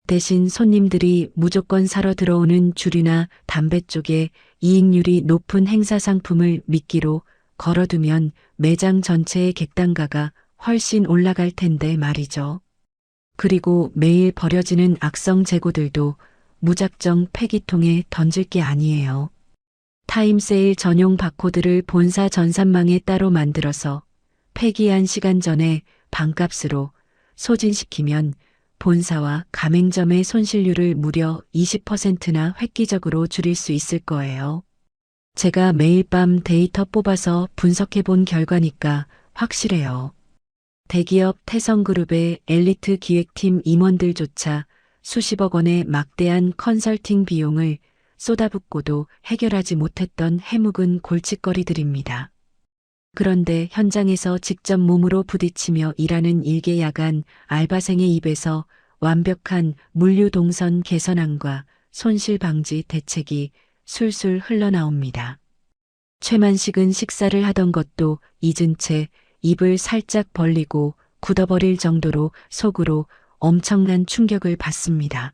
대신 손님들이 무조건 사러 들어오는 주류나 담배 쪽에 이익률이 높은 행사 상품을 미끼로 걸어두면 매장 전체의 객단가가 훨씬 올라갈 텐데 말이죠. 그리고 매일 버려지는 악성 재고들도 무작정 폐기통에 던질 게 아니에요. 타임세일 전용 바코드를 본사 전산망에 따로 만들어서 폐기한 시간 전에 반값으로 소진시키면 본사와 가맹점의 손실률을 무려 20%나 획기적으로 줄일 수 있을 거예요. 제가 매일 밤 데이터 뽑아서 분석해 본 결과니까 확실해요. 대기업 태성그룹의 엘리트 기획팀 임원들조차 수십억 원의 막대한 컨설팅 비용을 쏟아붓고도 해결하지 못했던 해묵은 골칫거리들입니다. 그런데 현장에서 직접 몸으로 부딪히며 일하는 일개 야간 알바생의 입에서 완벽한 물류 동선 개선안과 손실 방지 대책이 술술 흘러나옵니다. 최만식은 식사를 하던 것도 잊은 채 입을 살짝 벌리고 굳어버릴 정도로 속으로 엄청난 충격을 받습니다.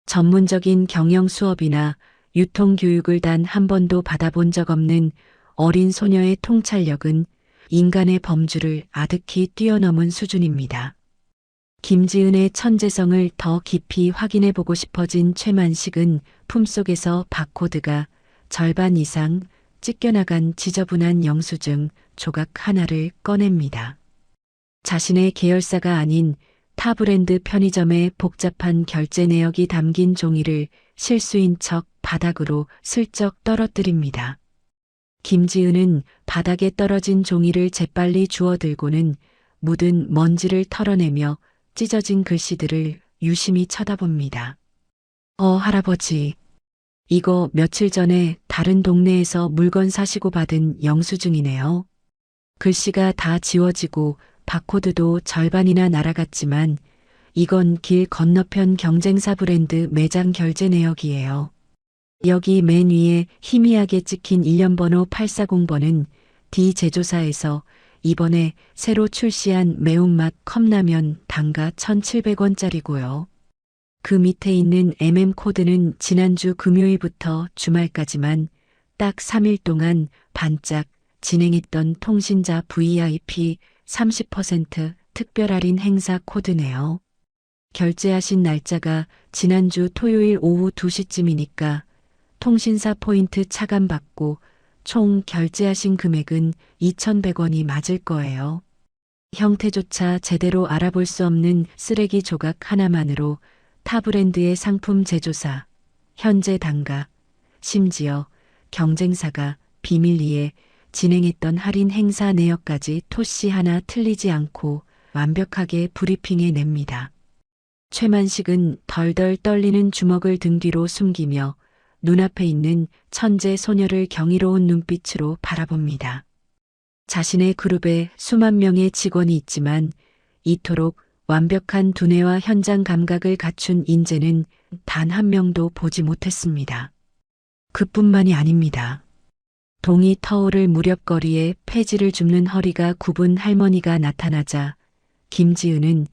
전문적인 경영 수업이나 유통 교육을 단 한 번도 받아본 적 없는 어린 소녀의 통찰력은 인간의 범주를 아득히 뛰어넘은 수준입니다. 김지은의 천재성을 더 깊이 확인해 보고 싶어진 최만식은 품속에서 바코드가 절반 이상 찢겨나간 지저분한 영수증 조각 하나를 꺼냅니다. 자신의 계열사가 아닌 타 브랜드 편의점의 복잡한 결제 내역이 담긴 종이를 실수인 척 바닥으로 슬쩍 떨어뜨립니다. 김지은은 바닥에 떨어진 종이를 재빨리 주워들고는 묻은 먼지를 털어내며 찢어진 글씨들을 유심히 쳐다봅니다. 할아버지. 이거 며칠 전에 다른 동네에서 물건 사시고 받은 영수증이네요. 글씨가 다 지워지고 바코드도 절반이나 날아갔지만 이건 길 건너편 경쟁사 브랜드 매장 결제 내역이에요. 여기 맨 위에 희미하게 찍힌 일련번호 840번은 D 제조사에서 이번에 새로 출시한 매운맛 컵라면 단가 1,700원짜리고요. 그 밑에 있는 MM 코드는 지난주 금요일부터 주말까지만 딱 3일 동안 반짝 진행했던 통신자 VIP 30% 특별 할인 행사 코드네요. 결제하신 날짜가 지난주 토요일 오후 2시쯤이니까 통신사 포인트 차감받고 총 결제하신 금액은 2,100원이 맞을 거예요. 형태조차 제대로 알아볼 수 없는 쓰레기 조각 하나만으로 타 브랜드의 상품 제조사, 현재 단가, 심지어 경쟁사가 비밀리에 진행했던 할인 행사 내역까지 토씨 하나 틀리지 않고 완벽하게 브리핑해 냅니다. 최만식은 덜덜 떨리는 주먹을 등 뒤로 숨기며 눈앞에 있는 천재 소녀를 경이로운 눈빛으로 바라봅니다. 자신의 그룹에 수만 명의 직원이 있지만 이토록 완벽한 두뇌와 현장 감각을 갖춘 인재는 단 한 명도 보지 못했습니다. 그뿐만이 아닙니다. 동이 터오를 무렵거리에 폐지를 줍는 허리가 굽은 할머니가 나타나자 김지은은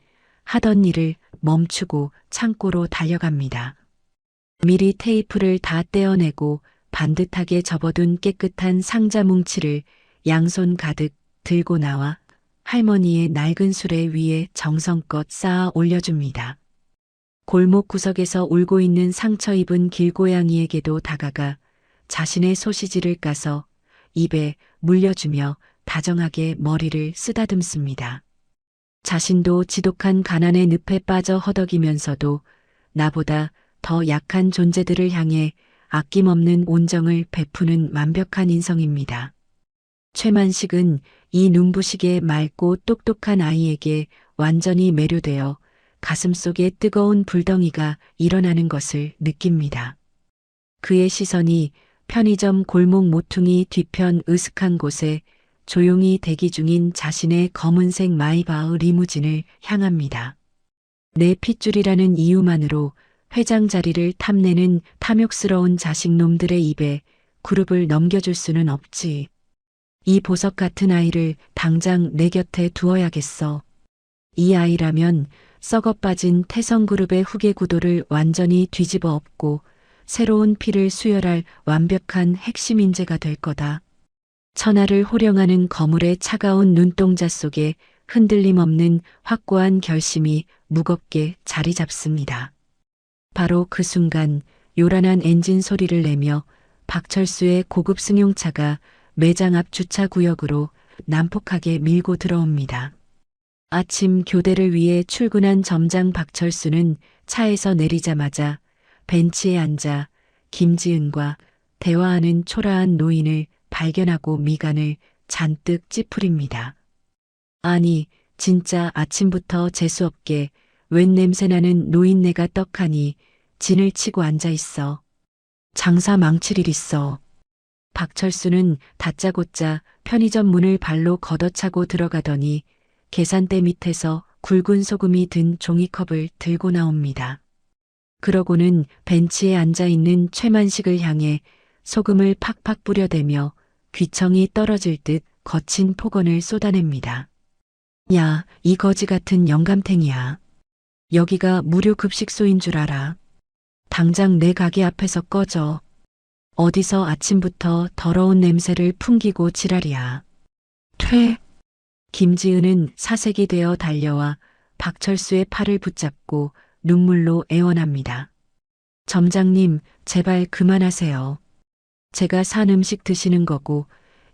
하던 일을 멈추고 창고로 달려갑니다. 미리 테이프를 다 떼어내고 반듯하게 접어둔 깨끗한 상자 뭉치를 양손 가득 들고 나와 할머니의 낡은 수레 위에 정성껏 쌓아 올려줍니다. 골목 구석에서 울고 있는 상처 입은 길고양이에게도 다가가 자신의 소시지를 까서 입에 물려주며 다정하게 머리를 쓰다듬습니다. 자신도 지독한 가난의 늪에 빠져 허덕이면서도 나보다 더 약한 존재들을 향해 아낌없는 온정을 베푸는 완벽한 인성입니다. 최만식은 이 눈부시게 맑고 똑똑한 아이에게 완전히 매료되어 가슴속에 뜨거운 불덩이가 일어나는 것을 느낍니다. 그의 시선이 편의점 골목 모퉁이 뒤편 으슥한 곳에 조용히 대기 중인 자신의 검은색 마이바흐 리무진을 향합니다. 내 핏줄이라는 이유만으로 회장 자리를 탐내는 탐욕스러운 자식놈들의 입에 그룹을 넘겨줄 수는 없지. 이 보석 같은 아이를 당장 내 곁에 두어야겠어. 이 아이라면 썩어빠진 태성그룹의 후계 구도를 완전히 뒤집어 엎고 새로운 피를 수혈할 완벽한 핵심 인재가 될 거다. 천하를 호령하는 거물의 차가운 눈동자 속에 흔들림 없는 확고한 결심이 무겁게 자리 잡습니다. 바로 그 순간 요란한 엔진 소리를 내며 박철수의 고급 승용차가 매장 앞 주차 구역으로 난폭하게 밀고 들어옵니다. 아침 교대를 위해 출근한 점장 박철수는 차에서 내리자마자 벤치에 앉아 김지은과 대화하는 초라한 노인을 발견하고 미간을 잔뜩 찌푸립니다. 아니, 진짜 아침부터 재수없게 웬 냄새나는 노인네가 떡하니 진을 치고 앉아 있어. 장사 망칠 일 있어. 박철수는 다짜고짜 편의점 문을 발로 걷어차고 들어가더니 계산대 밑에서 굵은 소금이 든 종이컵을 들고 나옵니다. 그러고는 벤치에 앉아 있는 최만식을 향해 소금을 팍팍 뿌려대며 귀청이 떨어질 듯 거친 폭언을 쏟아냅니다. 야, 이 거지 같은 영감탱이야. 여기가 무료 급식소인 줄 알아. 당장 내 가게 앞에서 꺼져. 어디서 아침부터 더러운 냄새를 풍기고 지랄이야. 퇴! 김지은은 사색이 되어 달려와 박철수의 팔을 붙잡고 눈물로 애원합니다. 점장님, 제발 그만하세요. 제가 산 음식 드시는 거고,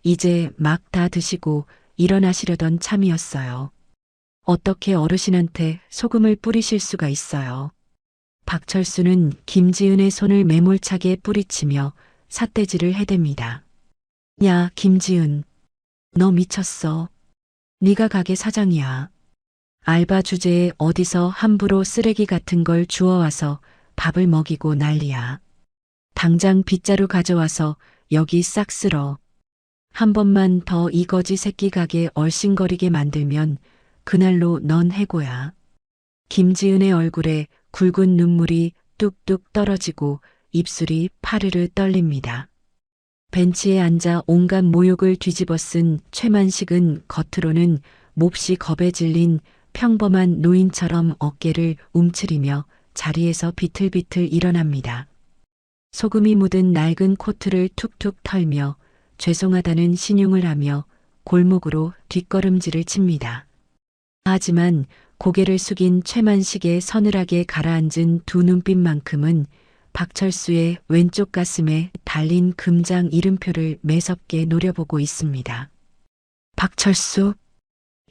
이제 막 다 드시고 일어나시려던 참이었어요. 어떻게 어르신한테 소금을 뿌리실 수가 있어요. 박철수는 김지은의 손을 매몰차게 뿌리치며 삿대질을 해댑니다. 야, 김지은. 너 미쳤어. 네가 가게 사장이야. 알바 주제에 어디서 함부로 쓰레기 같은 걸 주워와서 밥을 먹이고 난리야. 당장 빗자루 가져와서 여기 싹 쓸어. 한 번만 더 이 거지 새끼 가게 얼씬거리게 만들면 그날로 넌 해고야. 김지은의 얼굴에 굵은 눈물이 뚝뚝 떨어지고 입술이 파르르 떨립니다. 벤치에 앉아 온갖 모욕을 뒤집어 쓴 최만식은 겉으로는 몹시 겁에 질린 평범한 노인처럼 어깨를 움츠리며 자리에서 비틀비틀 일어납니다. 소금이 묻은 낡은 코트를 툭툭 털며 죄송하다는 신용을 하며 골목으로 뒷걸음질을 칩니다. 하지만 고개를 숙인 최만식의 서늘하게 가라앉은 두 눈빛만큼은 박철수의 왼쪽 가슴에 달린 금장 이름표를 매섭게 노려보고 있습니다. 박철수.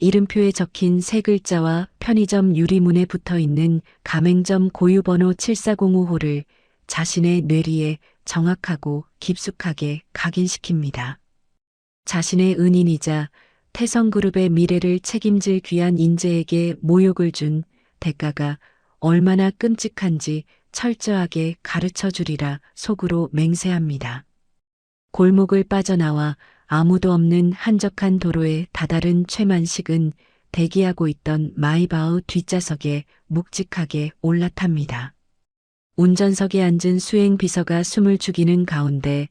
이름표에 적힌 세 글자와 편의점 유리문에 붙어있는 가맹점 고유번호 7405호를 자신의 뇌리에 정확하고 깊숙하게 각인시킵니다. 자신의 은인이자 태성그룹의 미래를 책임질 귀한 인재에게 모욕을 준 대가가 얼마나 끔찍한지 철저하게 가르쳐 주리라 속으로 맹세합니다. 골목을 빠져나와 아무도 없는 한적한 도로에 다다른 최만식은 대기하고 있던 마이바흐 뒷좌석에 묵직하게 올라탑니다. 운전석에 앉은 수행 비서가 숨을 죽이는 가운데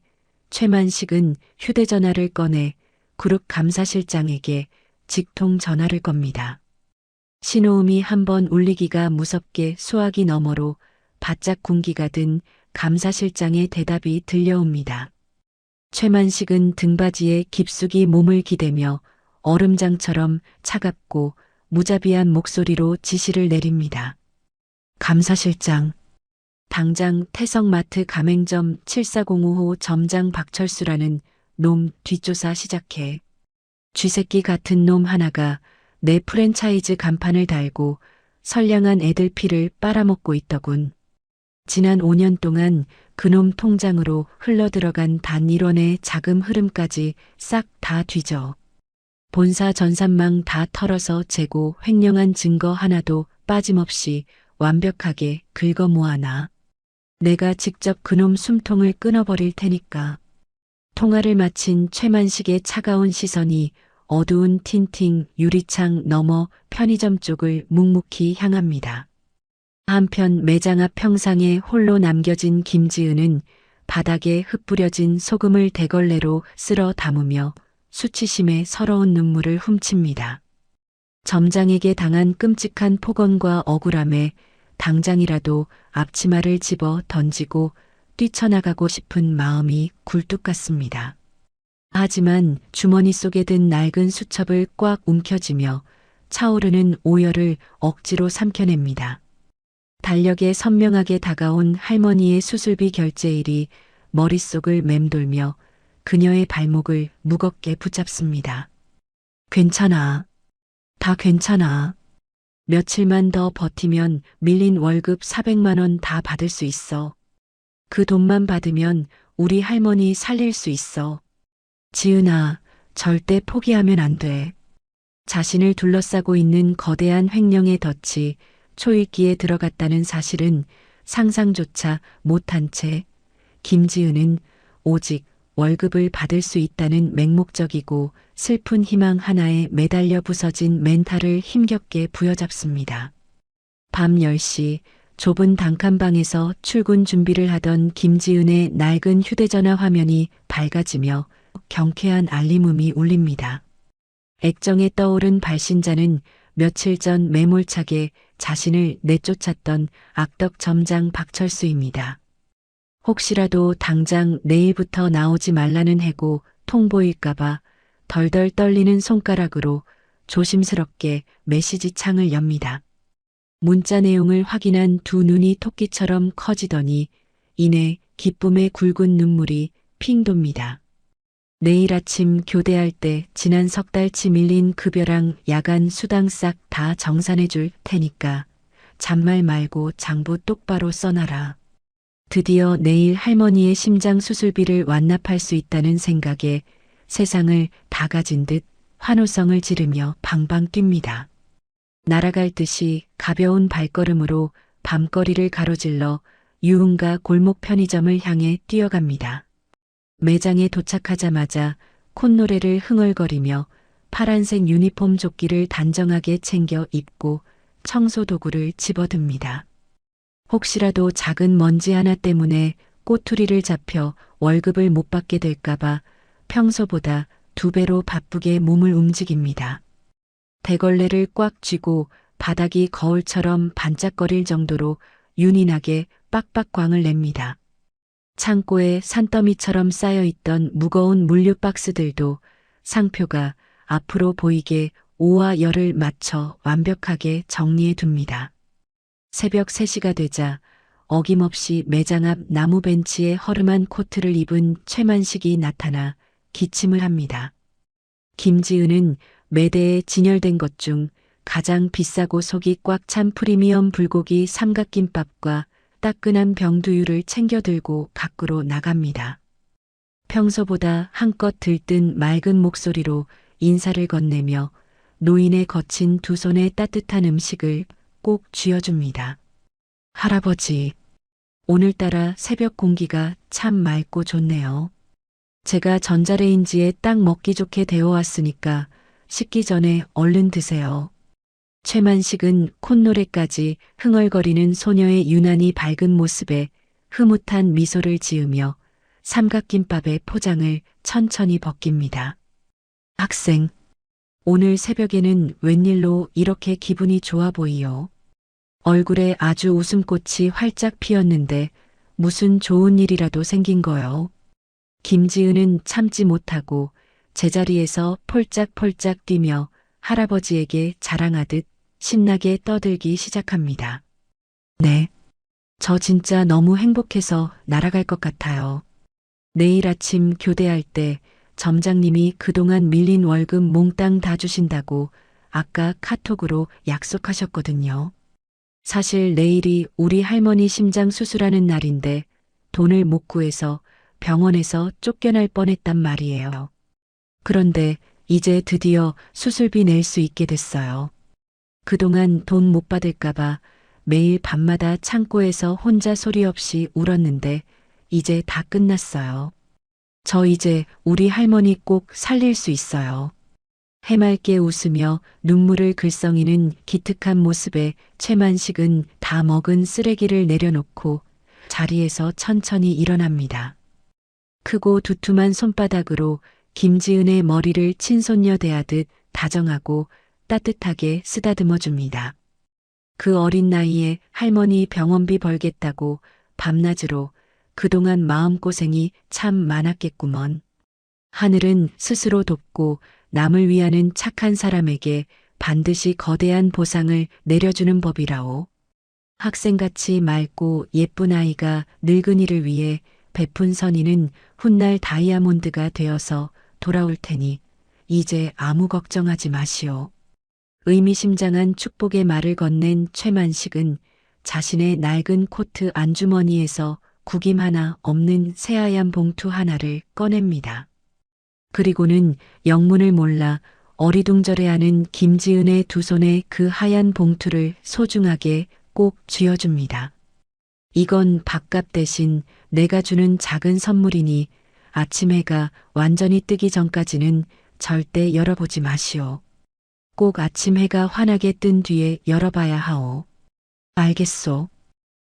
최만식은 휴대전화를 꺼내 그룹 감사실장에게 직통 전화를 겁니다. 신호음이 한번 울리기가 무섭게 수화기 너머로 바짝 군기가 든 감사실장의 대답이 들려옵니다. 최만식은 등받이에 깊숙이 몸을 기대며 얼음장처럼 차갑고 무자비한 목소리로 지시를 내립니다. 감사실장. 당장 태성마트 가맹점 7405호 점장 박철수라는 놈 뒷조사 시작해. 쥐새끼 같은 놈 하나가 내 프랜차이즈 간판을 달고 선량한 애들 피를 빨아먹고 있더군. 지난 5년 동안 그놈 통장으로 흘러들어간 단 1원의 자금 흐름까지 싹 다 뒤져. 본사 전산망 다 털어서 재고 횡령한 증거 하나도 빠짐없이 완벽하게 긁어 모아놔. 내가 직접 그놈 숨통을 끊어버릴 테니까. 통화를 마친 최만식의 차가운 시선이 어두운 틴팅 유리창 너머 편의점 쪽을 묵묵히 향합니다. 한편 매장 앞 평상에 홀로 남겨진 김지은은 바닥에 흩뿌려진 소금을 대걸레로 쓸어 담으며 수치심에 서러운 눈물을 훔칩니다. 점장에게 당한 끔찍한 폭언과 억울함에 당장이라도 앞치마를 집어 던지고 뛰쳐나가고 싶은 마음이 굴뚝 같습니다. 하지만 주머니 속에 든 낡은 수첩을 꽉 움켜쥐며 차오르는 오열을 억지로 삼켜냅니다. 달력에 선명하게 다가온 할머니의 수술비 결제일이 머릿속을 맴돌며 그녀의 발목을 무겁게 붙잡습니다. 괜찮아. 다 괜찮아. 며칠만 더 버티면 밀린 월급 400만 원 다 받을 수 있어. 그 돈만 받으면 우리 할머니 살릴 수 있어. 지은아, 절대 포기하면 안 돼. 자신을 둘러싸고 있는 거대한 횡령의 덫이 초읽기에 들어갔다는 사실은 상상조차 못한 채 김지은은 오직 월급을 받을 수 있다는 맹목적이고 슬픈 희망 하나에 매달려 부서진 멘탈을 힘겹게 부여잡습니다. 밤 10시 좁은 단칸방에서 출근 준비를 하던 김지은의 낡은 휴대전화 화면이 밝아지며 경쾌한 알림음이 울립니다. 액정에 떠오른 발신자는 며칠 전 매몰차게 자신을 내쫓았던 악덕 점장 박철수입니다. 혹시라도 당장 내일부터 나오지 말라는 해고 통보일까봐 덜덜 떨리는 손가락으로 조심스럽게 메시지 창을 엽니다. 문자 내용을 확인한 두 눈이 토끼처럼 커지더니 이내 기쁨의 굵은 눈물이 핑 돕니다. 내일 아침 교대할 때 지난 석 달치 밀린 급여랑 야간 수당 싹 다 정산해 줄 테니까 잔말 말고 장부 똑바로 써놔라. 드디어 내일 할머니의 심장 수술비를 완납할 수 있다는 생각에 세상을 다 가진 듯 환호성을 지르며 방방 뜁니다. 날아갈 듯이 가벼운 발걸음으로 밤거리를 가로질러 유흥가 골목 편의점을 향해 뛰어갑니다. 매장에 도착하자마자 콧노래를 흥얼거리며 파란색 유니폼 조끼를 단정하게 챙겨 입고 청소 도구를 집어듭니다. 혹시라도 작은 먼지 하나 때문에 꼬투리를 잡혀 월급을 못 받게 될까봐 평소보다 2배로 바쁘게 몸을 움직입니다. 대걸레를 꽉 쥐고 바닥이 거울처럼 반짝거릴 정도로 윤이 나게 빡빡광을 냅니다. 창고에 산더미처럼 쌓여있던 무거운 물류 박스들도 상표가 앞으로 보이게 오와 열을 맞춰 완벽하게 정리해 둡니다. 새벽 3시가 되자 어김없이 매장 앞 나무 벤치에 허름한 코트를 입은 최만식이 나타나 기침을 합니다. 김지은은 매대에 진열된 것 중 가장 비싸고 속이 꽉 찬 프리미엄 불고기 삼각김밥과 따끈한 병두유를 챙겨 들고 밖으로 나갑니다. 평소보다 한껏 들뜬 맑은 목소리로 인사를 건네며 노인의 거친 두 손에 따뜻한 음식을 꼭 쥐어줍니다. 할아버지, 오늘따라 새벽 공기가 참 맑고 좋네요. 제가 전자레인지에 딱 먹기 좋게 데워왔으니까 식기 전에 얼른 드세요. 최만식은 콧노래까지 흥얼거리는 소녀의 유난히 밝은 모습에 흐뭇한 미소를 지으며 삼각김밥의 포장을 천천히 벗깁니다. 학생, 오늘 새벽에는 웬일로 이렇게 기분이 좋아 보이요? 얼굴에 아주 웃음꽃이 활짝 피었는데 무슨 좋은 일이라도 생긴 거요? 김지은은 참지 못하고 제자리에서 폴짝폴짝 뛰며 할아버지에게 자랑하듯 신나게 떠들기 시작합니다. 네, 저 진짜 너무 행복해서 날아갈 것 같아요. 내일 아침 교대할 때 점장님이 그동안 밀린 월급 몽땅 다 주신다고 아까 카톡으로 약속하셨거든요. 사실 내일이 우리 할머니 심장 수술하는 날인데 돈을 못 구해서 병원에서 쫓겨날 뻔했단 말이에요. 그런데 이제 드디어 수술비 낼 수 있게 됐어요. 그동안 돈 못 받을까봐 매일 밤마다 창고에서 혼자 소리 없이 울었는데 이제 다 끝났어요. 저 이제 우리 할머니 꼭 살릴 수 있어요. 해맑게 웃으며 눈물을 글썽이는 기특한 모습에 최만식은 다 먹은 쓰레기를 내려놓고 자리에서 천천히 일어납니다. 크고 두툼한 손바닥으로 김지은의 머리를 친손녀 대하듯 다정하고 따뜻하게 쓰다듬어 줍니다. 그 어린 나이에 할머니 병원비 벌겠다고 밤낮으로 그동안 마음고생이 참 많았겠구먼. 하늘은 스스로 돕고 남을 위하는 착한 사람에게 반드시 거대한 보상을 내려주는 법이라오. 학생같이 맑고 예쁜 아이가 늙은이를 위해 베푼 선의는 훗날 다이아몬드가 되어서 돌아올 테니 이제 아무 걱정하지 마시오. 의미심장한 축복의 말을 건넨 최만식은 자신의 낡은 코트 안주머니에서 구김 하나 없는 새하얀 봉투 하나를 꺼냅니다. 그리고는 영문을 몰라 어리둥절해하는 김지은의 두 손에 그 하얀 봉투를 소중하게 꼭 쥐어줍니다. 이건 밥값 대신 내가 주는 작은 선물이니 아침 해가 완전히 뜨기 전까지는 절대 열어보지 마시오. 꼭 아침 해가 환하게 뜬 뒤에 열어봐야 하오. 알겠소.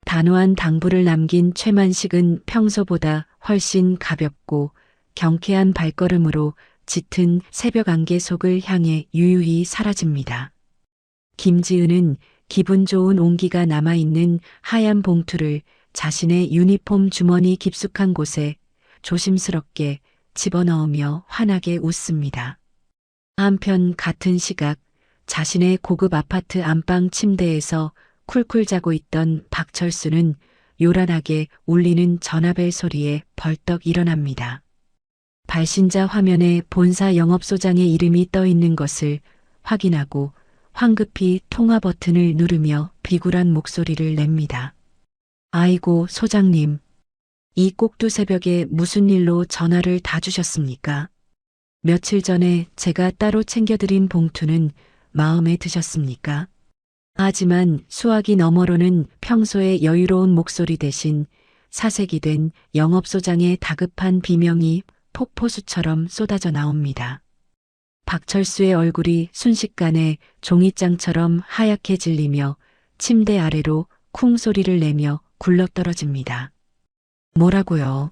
단호한 당부를 남긴 최만식은 평소보다 훨씬 가볍고 경쾌한 발걸음으로 짙은 새벽 안개 속을 향해 유유히 사라집니다. 김지은은 기분 좋은 온기가 남아있는 하얀 봉투를 자신의 유니폼 주머니 깊숙한 곳에 조심스럽게 집어넣으며 환하게 웃습니다. 한편 같은 시각 자신의 고급 아파트 안방 침대에서 쿨쿨 자고 있던 박철수는 요란하게 울리는 전화벨 소리에 벌떡 일어납니다. 발신자 화면에 본사 영업소장의 이름이 떠 있는 것을 확인하고 황급히 통화 버튼을 누르며 비굴한 목소리를 냅니다. 아이고, 소장님. 이 꼭두 새벽에 무슨 일로 전화를 다 주셨습니까? 며칠 전에 제가 따로 챙겨드린 봉투는 마음에 드셨습니까? 하지만 수화기 너머로는 평소의 여유로운 목소리 대신 사색이 된 영업소장의 다급한 비명이 폭포수처럼 쏟아져 나옵니다. 박철수의 얼굴이 순식간에 종이장처럼 하얗게 질리며 침대 아래로 쿵 소리를 내며 굴러떨어집니다. 뭐라고요?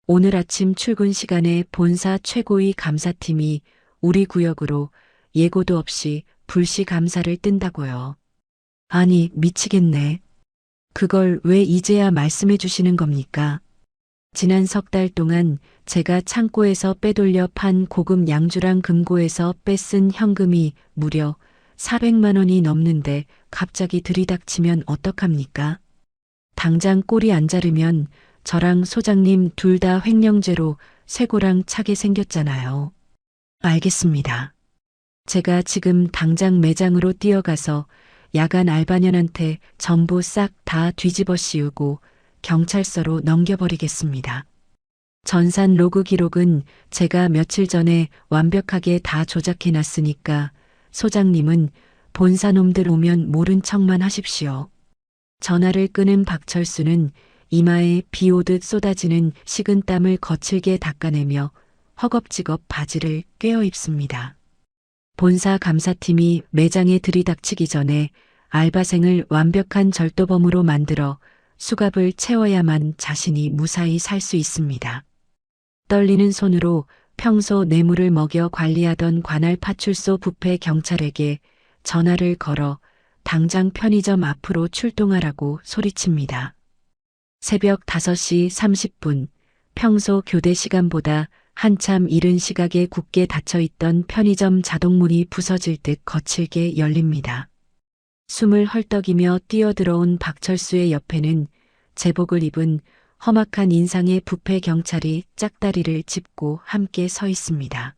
오늘 아침 출근 시간에 본사 최고위 감사팀이 우리 구역으로 예고도 없이 불시 감사를 뜬다고요. 아니, 미치겠네. 그걸 왜 이제야 말씀해 주시는 겁니까? 지난 석 달 동안 제가 창고에서 빼돌려 판 고급 양주랑 금고에서 뺏은 현금이 무려 400만 원이 넘는데 갑자기 들이닥치면 어떡합니까? 당장 꼬리 안 자르면 저랑 소장님 둘 다 횡령죄로 쇠고랑 차게 생겼잖아요. 알겠습니다. 제가 지금 당장 매장으로 뛰어가서 야간 알바년한테 전부 싹 다 뒤집어 씌우고 경찰서로 넘겨버리겠습니다. 전산 로그 기록은 제가 며칠 전에 완벽하게 다 조작해 놨으니까 소장님은 본사 놈들 오면 모른 척만 하십시오. 전화를 끊은 박철수는 이마에 비 오듯 쏟아지는 식은땀을 거칠게 닦아내며 허겁지겁 바지를 꿰어 입습니다. 본사 감사팀이 매장에 들이닥치기 전에 알바생을 완벽한 절도범으로 만들어 수갑을 채워야만 자신이 무사히 살 수 있습니다. 떨리는 손으로 평소 뇌물을 먹여 관리하던 관할 파출소 부패 경찰에게 전화를 걸어 당장 편의점 앞으로 출동하라고 소리칩니다. 새벽 5시 30분, 평소 교대 시간보다 한참 이른 시각에 굳게 닫혀있던 편의점 자동문이 부서질 듯 거칠게 열립니다. 숨을 헐떡이며 뛰어들어온 박철수의 옆에는 제복을 입은 험악한 인상의 부패 경찰이 짝다리를 짚고 함께 서 있습니다.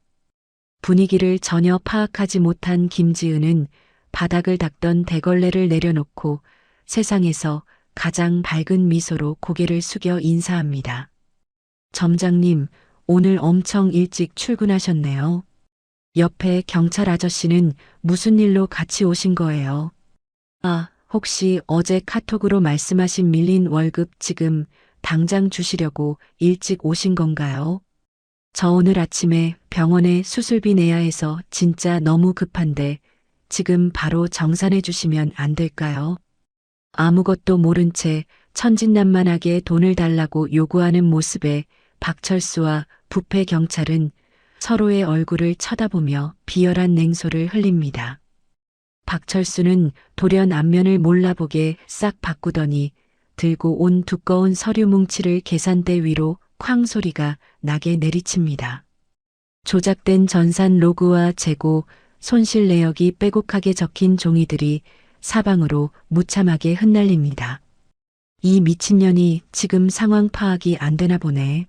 분위기를 전혀 파악하지 못한 김지은은 바닥을 닦던 대걸레를 내려놓고 세상에서 가장 밝은 미소로 고개를 숙여 인사합니다. 점장님, 오늘 엄청 일찍 출근하셨네요. 옆에 경찰 아저씨는 무슨 일로 같이 오신 거예요? 아, 혹시 어제 카톡으로 말씀하신 밀린 월급 지금 당장 주시려고 일찍 오신 건가요? 저 오늘 아침에 병원에 수술비 내야 해서 진짜 너무 급한데 지금 바로 정산해 주시면 안 될까요? 아무것도 모른 채 천진난만하게 돈을 달라고 요구하는 모습에 박철수와 부패 경찰은 서로의 얼굴을 쳐다보며 비열한 냉소를 흘립니다. 박철수는 돌연 안면을 몰라보게 싹 바꾸더니 들고 온 두꺼운 서류 뭉치를 계산대 위로 쾅 소리가 나게 내리칩니다. 조작된 전산 로그와 재고, 손실 내역이 빼곡하게 적힌 종이들이 사방으로 무참하게 흩날립니다. 이 미친년이 지금 상황 파악이 안 되나 보네.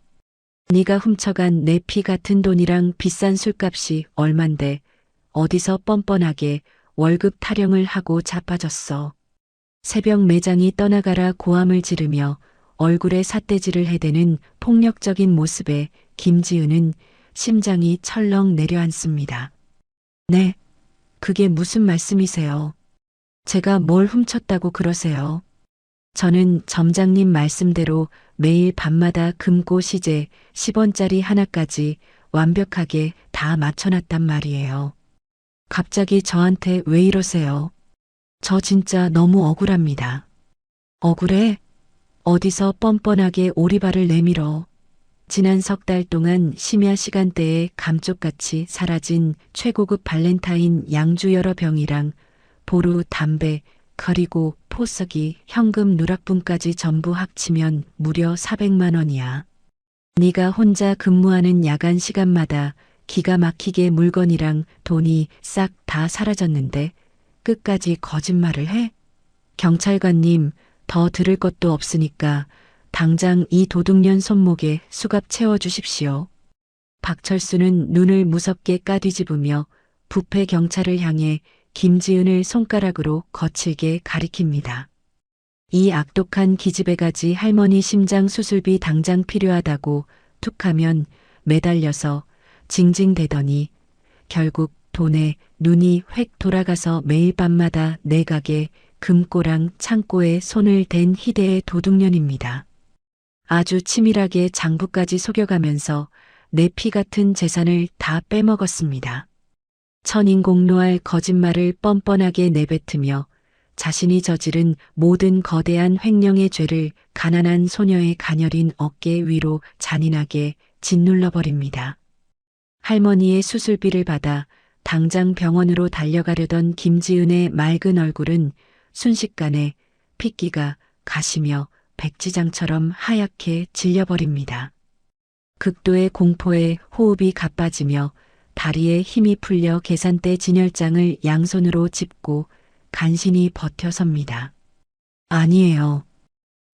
네가 훔쳐간 내 피 같은 돈이랑 비싼 술값이 얼만데 어디서 뻔뻔하게 월급 타령을 하고 자빠졌어. 새벽 매장이 떠나가라 고함을 지르며 얼굴에 삿대질을 해대는 폭력적인 모습에 김지은은 심장이 철렁 내려앉습니다. 네, 그게 무슨 말씀이세요? 제가 뭘 훔쳤다고 그러세요? 저는 점장님 말씀대로 매일 밤마다 금고 시제 10원짜리 하나까지 완벽하게 다 맞춰놨단 말이에요. 갑자기 저한테 왜 이러세요? 저 진짜 너무 억울합니다. 억울해? 어디서 뻔뻔하게 오리발을 내밀어. 지난 석 달 동안 심야 시간대에 감쪽같이 사라진 최고급 발렌타인 양주 여러 병이랑 보루, 담배, 그리고 포석이, 현금 누락분까지 전부 합치면 무려 400만 원이야. 네가 혼자 근무하는 야간 시간마다 기가 막히게 물건이랑 돈이 싹 다 사라졌는데 끝까지 거짓말을 해? 경찰관님, 더 들을 것도 없으니까 당장 이 도둑년 손목에 수갑 채워주십시오. 박철수는 눈을 무섭게 까뒤집으며 부패 경찰을 향해 김지은을 손가락으로 거칠게 가리킵니다. 이 악독한 기집애가지 할머니 심장 수술비 당장 필요하다고 툭하면 매달려서 징징대더니 결국 돈에 눈이 획 돌아가서 매일 밤마다 내각에 금고랑 창고에 손을 댄 희대의 도둑년입니다. 아주 치밀하게 장부까지 속여가면서 내 피 같은 재산을 다 빼먹었습니다. 천인공노할 거짓말을 뻔뻔하게 내뱉으며 자신이 저지른 모든 거대한 횡령의 죄를 가난한 소녀의 가녀린 어깨 위로 잔인하게 짓눌러버립니다. 할머니의 수술비를 받아 당장 병원으로 달려가려던 김지은의 맑은 얼굴은 순식간에 핏기가 가시며 백지장처럼 하얗게 질려버립니다. 극도의 공포에 호흡이 가빠지며 다리에 힘이 풀려 계산대 진열장을 양손으로 짚고 간신히 버텨섭니다. 아니에요.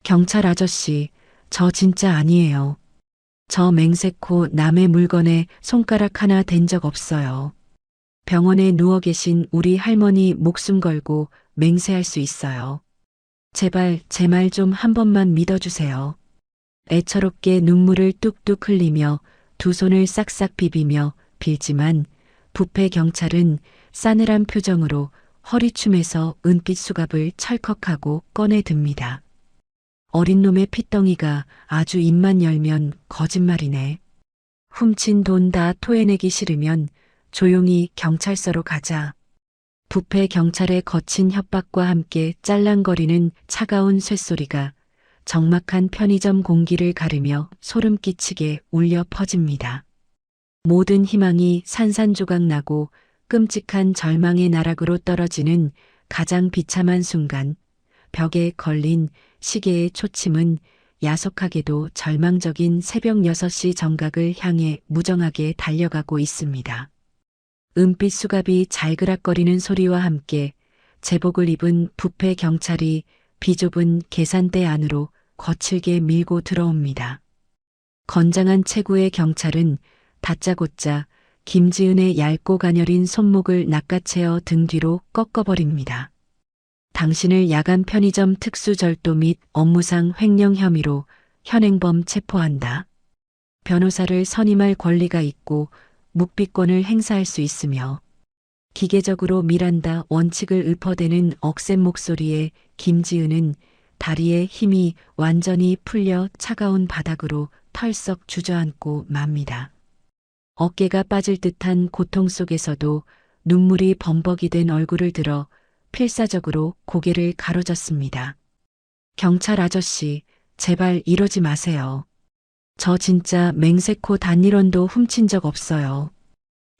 경찰 아저씨, 저 진짜 아니에요. 저 맹세코 남의 물건에 손가락 하나 댄 적 없어요. 병원에 누워 계신 우리 할머니 목숨 걸고 맹세할 수 있어요. 제발 제 말 좀 한 번만 믿어주세요. 애처롭게 눈물을 뚝뚝 흘리며 두 손을 싹싹 비비며 빌지만 부패 경찰은 싸늘한 표정으로 허리춤에서 은빛 수갑을 찰컥하고 꺼내 듭니다. 어린 놈의 핏덩이가 아주 입만 열면 거짓말이네. 훔친 돈 다 토해내기 싫으면 조용히 경찰서로 가자. 부패 경찰의 거친 협박과 함께 짤랑거리는 차가운 쇳소리가 적막한 편의점 공기를 가르며 소름 끼치게 울려 퍼집니다. 모든 희망이 산산조각 나고 끔찍한 절망의 나락으로 떨어지는 가장 비참한 순간, 벽에 걸린 시계의 초침은 야속하게도 절망적인 새벽 6시 정각을 향해 무정하게 달려가고 있습니다. 은빛 수갑이 잘그락거리는 소리와 함께 제복을 입은 부패 경찰이 비좁은 계산대 안으로 거칠게 밀고 들어옵니다. 건장한 체구의 경찰은 다짜고짜 김지은의 얇고 가녀린 손목을 낚아채어 등 뒤로 꺾어버립니다. 당신을 야간 편의점 특수절도 및 업무상 횡령 혐의로 현행범 체포한다. 변호사를 선임할 권리가 있고 묵비권을 행사할 수 있으며 기계적으로 밀한다 원칙을 읊어대는 억센 목소리에 김지은은 다리에 힘이 완전히 풀려 차가운 바닥으로 털썩 주저앉고 맙니다. 어깨가 빠질 듯한 고통 속에서도 눈물이 범벅이 된 얼굴을 들어 필사적으로 고개를 가로젓습니다. 경찰 아저씨, 제발 이러지 마세요. 저 진짜 맹세코 단일원도 훔친 적 없어요.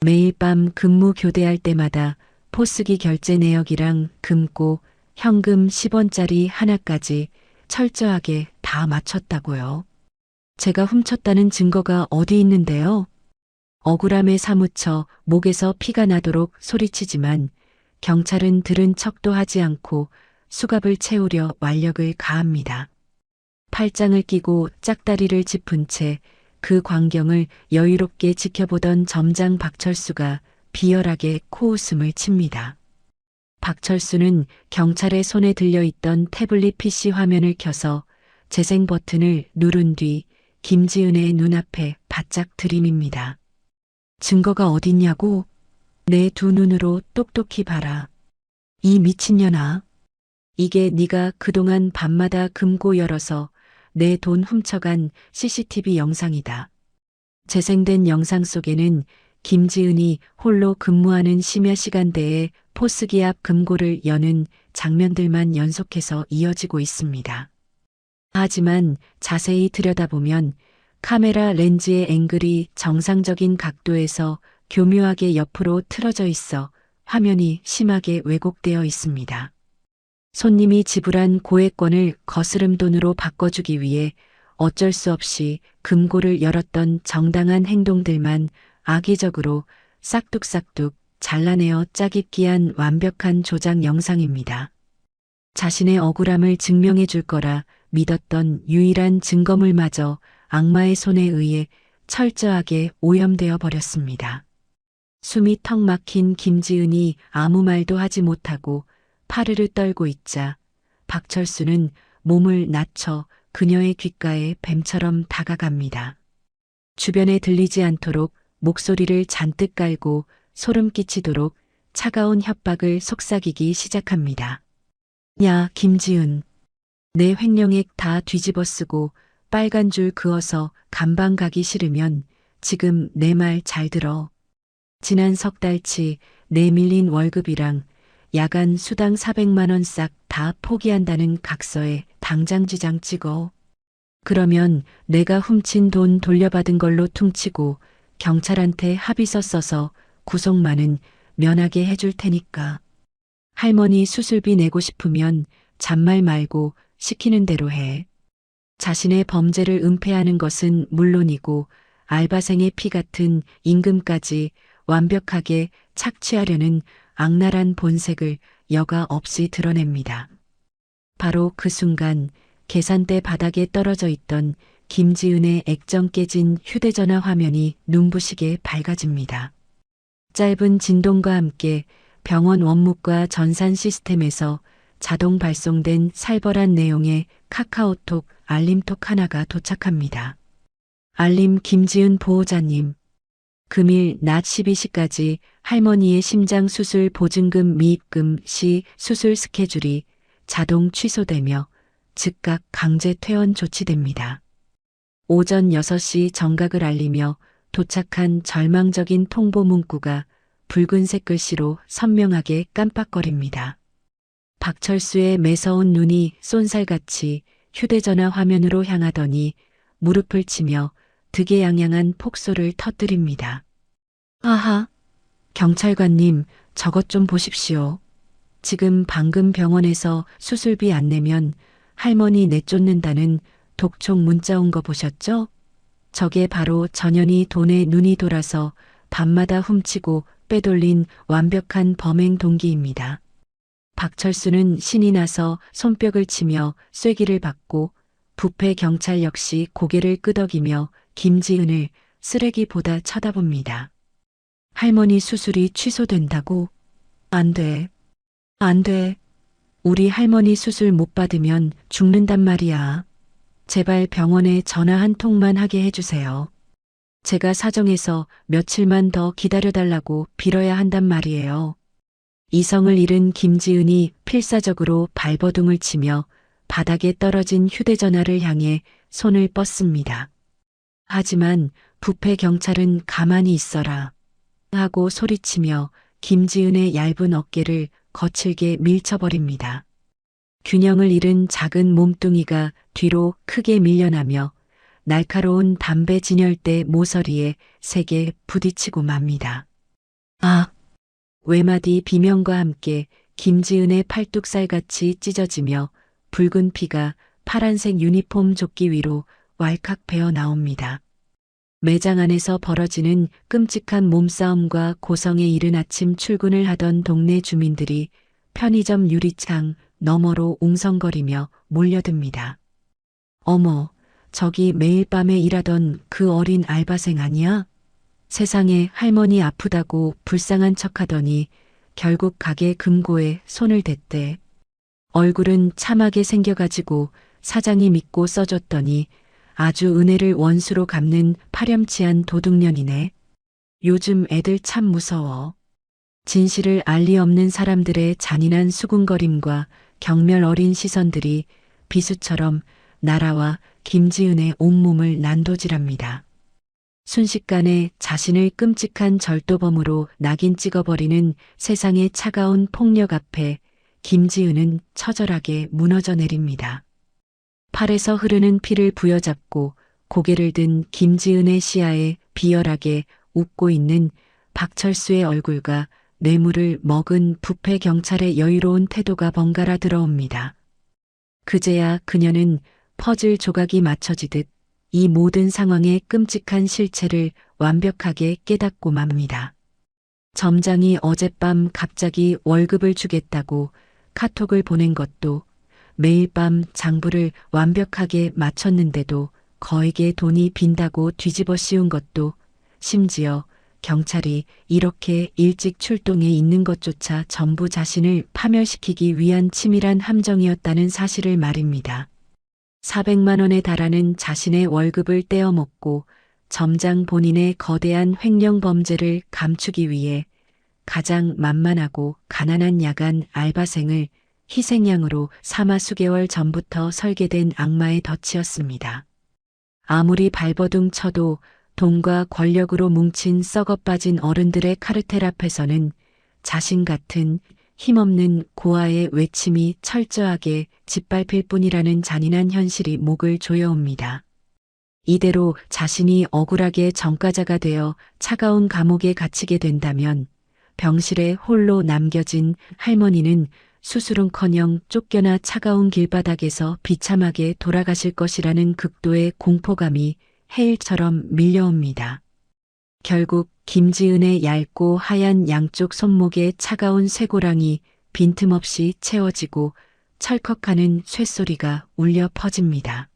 매일 밤 근무 교대할 때마다 포스기 결제 내역이랑 금고, 현금 10원짜리 하나까지 철저하게 다 맞췄다고요. 제가 훔쳤다는 증거가 어디 있는데요? 억울함에 사무쳐 목에서 피가 나도록 소리치지만 경찰은 들은 척도 하지 않고 수갑을 채우려 완력을 가합니다. 팔짱을 끼고 짝다리를 짚은 채 그 광경을 여유롭게 지켜보던 점장 박철수가 비열하게 코웃음을 칩니다. 박철수는 경찰의 손에 들려있던 태블릿 PC 화면을 켜서 재생 버튼을 누른 뒤 김지은의 눈앞에 바짝 들이밉니다. 증거가 어딨냐고? 내 두 눈으로 똑똑히 봐라. 이 미친년아. 이게 네가 그동안 밤마다 금고 열어서 내 돈 훔쳐간 CCTV 영상이다. 재생된 영상 속에는 김지은이 홀로 근무하는 심야 시간대에 포스기 앞 금고를 여는 장면들만 연속해서 이어지고 있습니다. 하지만 자세히 들여다보면 카메라 렌즈의 앵글이 정상적인 각도에서 교묘하게 옆으로 틀어져 있어 화면이 심하게 왜곡되어 있습니다. 손님이 지불한 고액권을 거스름 돈으로 바꿔주기 위해 어쩔 수 없이 금고를 열었던 정당한 행동들만 악의적으로 싹둑싹둑 잘라내어 짜깁기한 완벽한 조작 영상입니다. 자신의 억울함을 증명해 줄 거라 믿었던 유일한 증거물마저 악마의 손에 의해 철저하게 오염되어 버렸습니다. 숨이 턱 막힌 김지은이 아무 말도 하지 못하고 파르르 떨고 있자 박철수는 몸을 낮춰 그녀의 귓가에 뱀처럼 다가갑니다. 주변에 들리지 않도록 목소리를 잔뜩 깔고 소름 끼치도록 차가운 협박을 속삭이기 시작합니다. 야, 김지은. 내 횡령액 다 뒤집어 쓰고 빨간 줄 그어서 감방 가기 싫으면 지금 내 말 잘 들어. 지난 석 달치 내 밀린 월급이랑 야간 수당 400만 원 싹 다 포기한다는 각서에 당장 지장 찍어. 그러면 내가 훔친 돈 돌려받은 걸로 퉁치고 경찰한테 합의서 써서 구속만은 면하게 해줄 테니까. 할머니 수술비 내고 싶으면 잔말 말고 시키는 대로 해. 자신의 범죄를 은폐하는 것은 물론이고 알바생의 피 같은 임금까지 완벽하게 착취하려는 악랄한 본색을 여과 없이 드러냅니다. 바로 그 순간 계산대 바닥에 떨어져 있던 김지은의 액정 깨진 휴대전화 화면이 눈부시게 밝아집니다. 짧은 진동과 함께 병원 원무과 전산 시스템에서 자동 발송된 살벌한 내용의 카카오톡 알림톡 하나가 도착합니다. 알림 김지은 보호자님. 금일 낮 12시까지 할머니의 심장 수술 보증금 미입금 시 수술 스케줄이 자동 취소되며 즉각 강제 퇴원 조치됩니다. 오전 6시 정각을 알리며 도착한 절망적인 통보 문구가 붉은색 글씨로 선명하게 깜빡거립니다. 박철수의 매서운 눈이 쏜살같이 휴대전화 화면으로 향하더니 무릎을 치며 득의양양한 폭소를 터뜨립니다. 아하, 경찰관님, 저것 좀 보십시오. 지금 방금 병원에서 수술비 안 내면 할머니 내쫓는다는 독촉 문자 온 거 보셨죠? 저게 바로 전현희 돈에 눈이 돌아서 밤마다 훔치고 빼돌린 완벽한 범행 동기입니다. 박철수는 신이 나서 손뼉을 치며 쐐기를 받고 부패 경찰 역시 고개를 끄덕이며 김지은을 쓰레기보다 쳐다봅니다. 할머니 수술이 취소된다고? 안 돼. 안 돼. 우리 할머니 수술 못 받으면 죽는단 말이야. 제발 병원에 전화 한 통만 하게 해주세요. 제가 사정해서 며칠만 더 기다려달라고 빌어야 한단 말이에요. 이성을 잃은 김지은이 필사적으로 발버둥을 치며 바닥에 떨어진 휴대전화를 향해 손을 뻗습니다. 하지만 부패 경찰은 가만히 있어라 하고 소리치며 김지은의 얇은 어깨를 거칠게 밀쳐버립니다. 균형을 잃은 작은 몸뚱이가 뒤로 크게 밀려나며 날카로운 담배 진열대 모서리에 세게 부딪히고 맙니다. 아! 외마디 비명과 함께 김지은의 팔뚝살같이 찢어지며 붉은 피가 파란색 유니폼 조끼 위로 왈칵 배어 나옵니다. 매장 안에서 벌어지는 끔찍한 몸싸움과 고성에 이른 아침 출근을 하던 동네 주민들이 편의점 유리창 너머로 웅성거리며 몰려듭니다. 어머, 저기 매일 밤에 일하던 그 어린 알바생 아니야? 세상에 할머니 아프다고 불쌍한 척하더니 결국 가게 금고에 손을 댔대. 얼굴은 참하게 생겨가지고 사장이 믿고 써줬더니 아주 은혜를 원수로 갚는 파렴치한 도둑년이네. 요즘 애들 참 무서워. 진실을 알리 없는 사람들의 잔인한 수군거림과 경멸 어린 시선들이 비수처럼 나라와 김지은의 온몸을 난도질합니다. 순식간에 자신을 끔찍한 절도범으로 낙인 찍어버리는 세상의 차가운 폭력 앞에 김지은은 처절하게 무너져 내립니다. 팔에서 흐르는 피를 부여잡고 고개를 든 김지은의 시야에 비열하게 웃고 있는 박철수의 얼굴과 뇌물을 먹은 부패 경찰의 여유로운 태도가 번갈아 들어옵니다. 그제야 그녀는 퍼즐 조각이 맞춰지듯 이 모든 상황의 끔찍한 실체를 완벽하게 깨닫고 맙니다. 점장이 어젯밤 갑자기 월급을 주겠다고 카톡을 보낸 것도, 매일 밤 장부를 완벽하게 마쳤는데도 거액의 돈이 빈다고 뒤집어 씌운 것도, 심지어 경찰이 이렇게 일찍 출동해 있는 것조차 전부 자신을 파멸시키기 위한 치밀한 함정이었다는 사실을 말입니다. 400만 원에 달하는 자신의 월급을 떼어먹고 점장 본인의 거대한 횡령 범죄를 감추기 위해 가장 만만하고 가난한 야간 알바생을 희생양으로 삼아 수개월 전부터 설계된 악마의 덫이었습니다. 아무리 발버둥 쳐도 돈과 권력으로 뭉친 썩어빠진 어른들의 카르텔 앞에서는 자신 같은 힘없는 고아의 외침이 철저하게 짓밟힐 뿐이라는 잔인한 현실이 목을 조여옵니다. 이대로 자신이 억울하게 전과자가 되어 차가운 감옥에 갇히게 된다면 병실에 홀로 남겨진 할머니는 수술은커녕 쫓겨나 차가운 길바닥에서 비참하게 돌아가실 것이라는 극도의 공포감이 해일처럼 밀려옵니다. 결국 김지은의 얇고 하얀 양쪽 손목에 차가운 쇠고랑이 빈틈없이 채워지고 철컥하는 쇳소리가 울려 퍼집니다.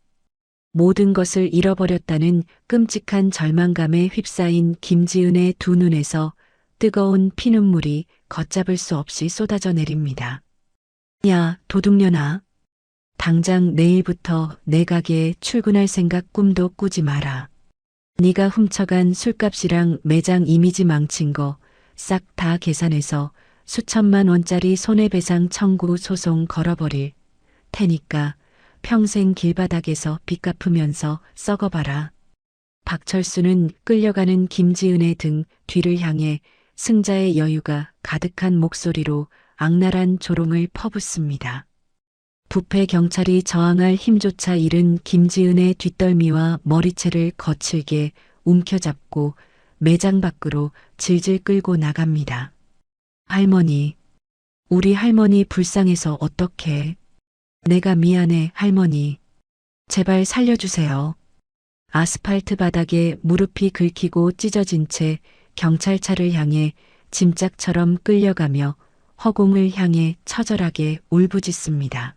모든 것을 잃어버렸다는 끔찍한 절망감에 휩싸인 김지은의 두 눈에서 뜨거운 피눈물이 걷잡을 수 없이 쏟아져 내립니다. 야, 도둑년아. 당장 내일부터 내 가게에 출근할 생각 꿈도 꾸지 마라. 네가 훔쳐간 술값이랑 매장 이미지 망친 거 싹 다 계산해서 수천만 원짜리 손해배상 청구 소송 걸어버릴 테니까 평생 길바닥에서 빚 갚으면서 썩어봐라. 박철수는 끌려가는 김지은의 등 뒤를 향해 승자의 여유가 가득한 목소리로 악랄한 조롱을 퍼붓습니다. 부패 경찰이 저항할 힘조차 잃은 김지은의 뒷덜미와 머리채를 거칠게 움켜잡고 매장 밖으로 질질 끌고 나갑니다. 할머니, 우리 할머니 불쌍해서 어떡해. 내가 미안해, 할머니. 제발 살려주세요. 아스팔트 바닥에 무릎이 긁히고 찢어진 채 경찰차를 향해 짐짝처럼 끌려가며 허공을 향해 처절하게 울부짖습니다.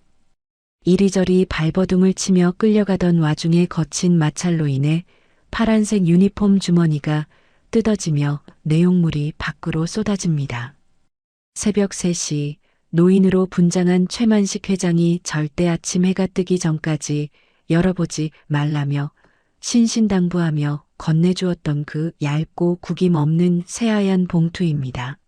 이리저리 발버둥을 치며 끌려가던 와중에 거친 마찰로 인해 파란색 유니폼 주머니가 뜯어지며 내용물이 밖으로 쏟아집니다. 새벽 3시 노인으로 분장한 최만식 회장이 절대 아침 해가 뜨기 전까지 열어보지 말라며 신신당부하며 건네주었던 그 얇고 구김 없는 새하얀 봉투입니다.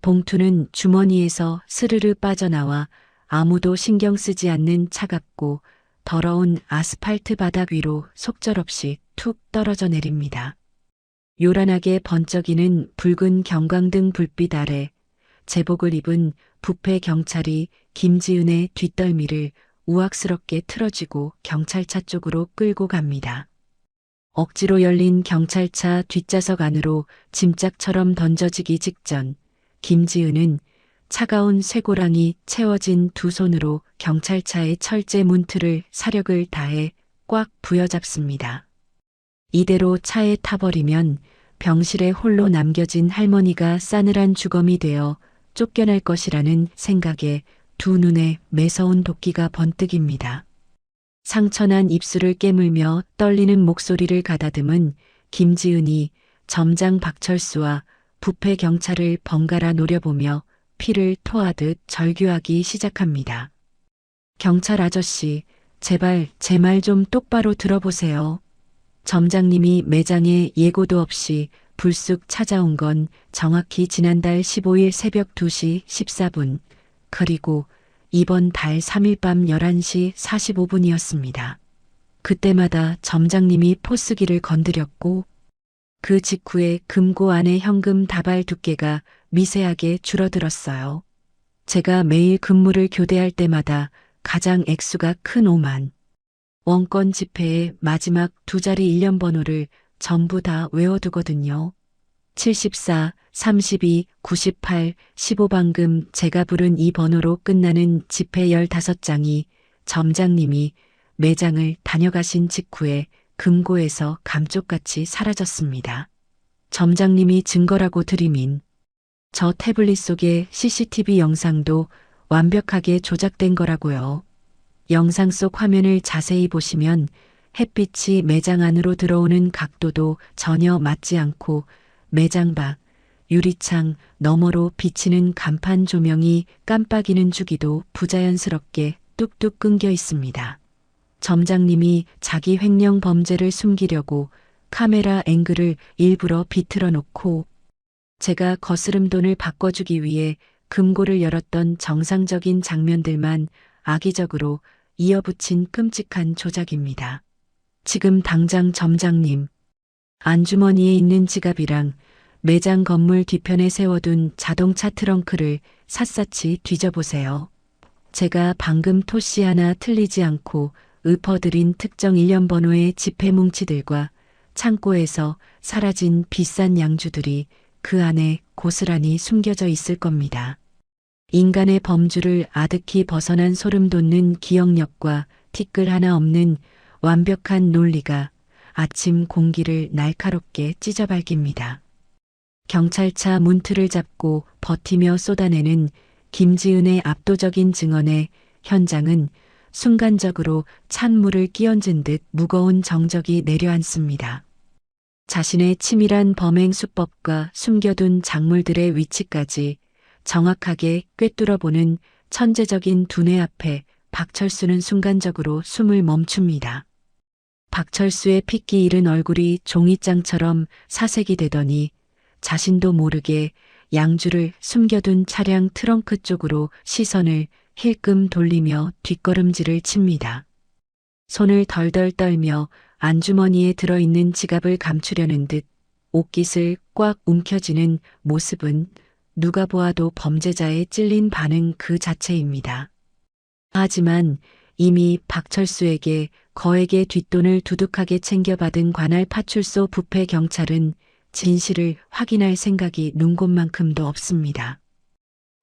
봉투는 주머니에서 스르르 빠져나와 아무도 신경 쓰지 않는 차갑고 더러운 아스팔트 바닥 위로 속절없이 툭 떨어져 내립니다. 요란하게 번쩍이는 붉은 경광등 불빛 아래 제복을 입은 부패 경찰이 김지은의 뒷덜미를 우악스럽게 틀어쥐고 경찰차 쪽으로 끌고 갑니다. 억지로 열린 경찰차 뒷좌석 안으로 짐짝처럼 던져지기 직전 김지은은 차가운 쇠고랑이 채워진 두 손으로 경찰차의 철제 문틀을 사력을 다해 꽉 부여잡습니다. 이대로 차에 타버리면 병실에 홀로 남겨진 할머니가 싸늘한 주검이 되어 쫓겨날 것이라는 생각에 두 눈에 매서운 도끼가 번뜩입니다. 상처난 입술을 깨물며 떨리는 목소리를 가다듬은 김지은이 점장 박철수와 부패 경찰을 번갈아 노려보며 피를 토하듯 절규하기 시작합니다. 경찰 아저씨, 제발 제 말 좀 똑바로 들어보세요. 점장님이 매장에 예고도 없이 불쑥 찾아온 건 정확히 지난달 15일 새벽 2시 14분, 그리고 이번 달 3일 밤 11시 45분이었습니다. 그때마다 점장님이 포스기를 건드렸고 그 직후에 금고 안의 현금 다발 두께가 미세하게 줄어들었어요. 제가 매일 근무를 교대할 때마다 가장 액수가 큰 5만 원권 지폐의 마지막 두 자리 일련 번호를 전부 다 외워두거든요. 74, 32, 98, 15 방금 제가 부른 이 번호로 끝나는 지폐 15장이 점장님이 매장을 다녀가신 직후에 금고에서 감쪽같이 사라졌습니다. 점장님이 증거라고 들이민 저 태블릿 속의 CCTV 영상도 완벽하게 조작된 거라고요. 영상 속 화면을 자세히 보시면 햇빛이 매장 안으로 들어오는 각도도 전혀 맞지 않고 매장 밖 유리창 너머로 비치는 간판 조명이 깜빡이는 주기도 부자연스럽게 뚝뚝 끊겨 있습니다. 점장님이 자기 횡령 범죄를 숨기려고 카메라 앵글을 일부러 비틀어 놓고 제가 거스름 돈을 바꿔주기 위해 금고를 열었던 정상적인 장면들만 악의적으로 이어붙인 끔찍한 조작입니다. 지금 당장 점장님, 안주머니에 있는 지갑이랑 매장 건물 뒤편에 세워둔 자동차 트렁크를 샅샅이 뒤져보세요. 제가 방금 토시 하나 틀리지 않고 읊어드린 특정 일련 번호의 지폐 뭉치들과 창고에서 사라진 비싼 양주들이 그 안에 고스란히 숨겨져 있을 겁니다. 인간의 범주를 아득히 벗어난 소름 돋는 기억력과 티끌 하나 없는 완벽한 논리가 아침 공기를 날카롭게 찢어밟깁니다. 경찰차 문틀을 잡고 버티며 쏟아내는 김지은의 압도적인 증언에 현장은 순간적으로 찬물을 끼얹은 듯 무거운 정적이 내려앉습니다. 자신의 치밀한 범행 수법과 숨겨둔 작물들의 위치까지 정확하게 꿰뚫어보는 천재적인 두뇌 앞에 박철수는 순간적으로 숨을 멈춥니다. 박철수의 핏기 잃은 얼굴이 종이장처럼 사색이 되더니 자신도 모르게 양주를 숨겨둔 차량 트렁크 쪽으로 시선을 힐끔 돌리며 뒷걸음질을 칩니다. 손을 덜덜 떨며 안주머니에 들어있는 지갑을 감추려는 듯 옷깃을 꽉 움켜쥐는 모습은 누가 보아도 범죄자의 찔린 반응 그 자체입니다. 하지만 이미 박철수에게 거액의 뒷돈을 두둑하게 챙겨받은 관할 파출소 부패 경찰은 진실을 확인할 생각이 눈꽃만큼도 없습니다.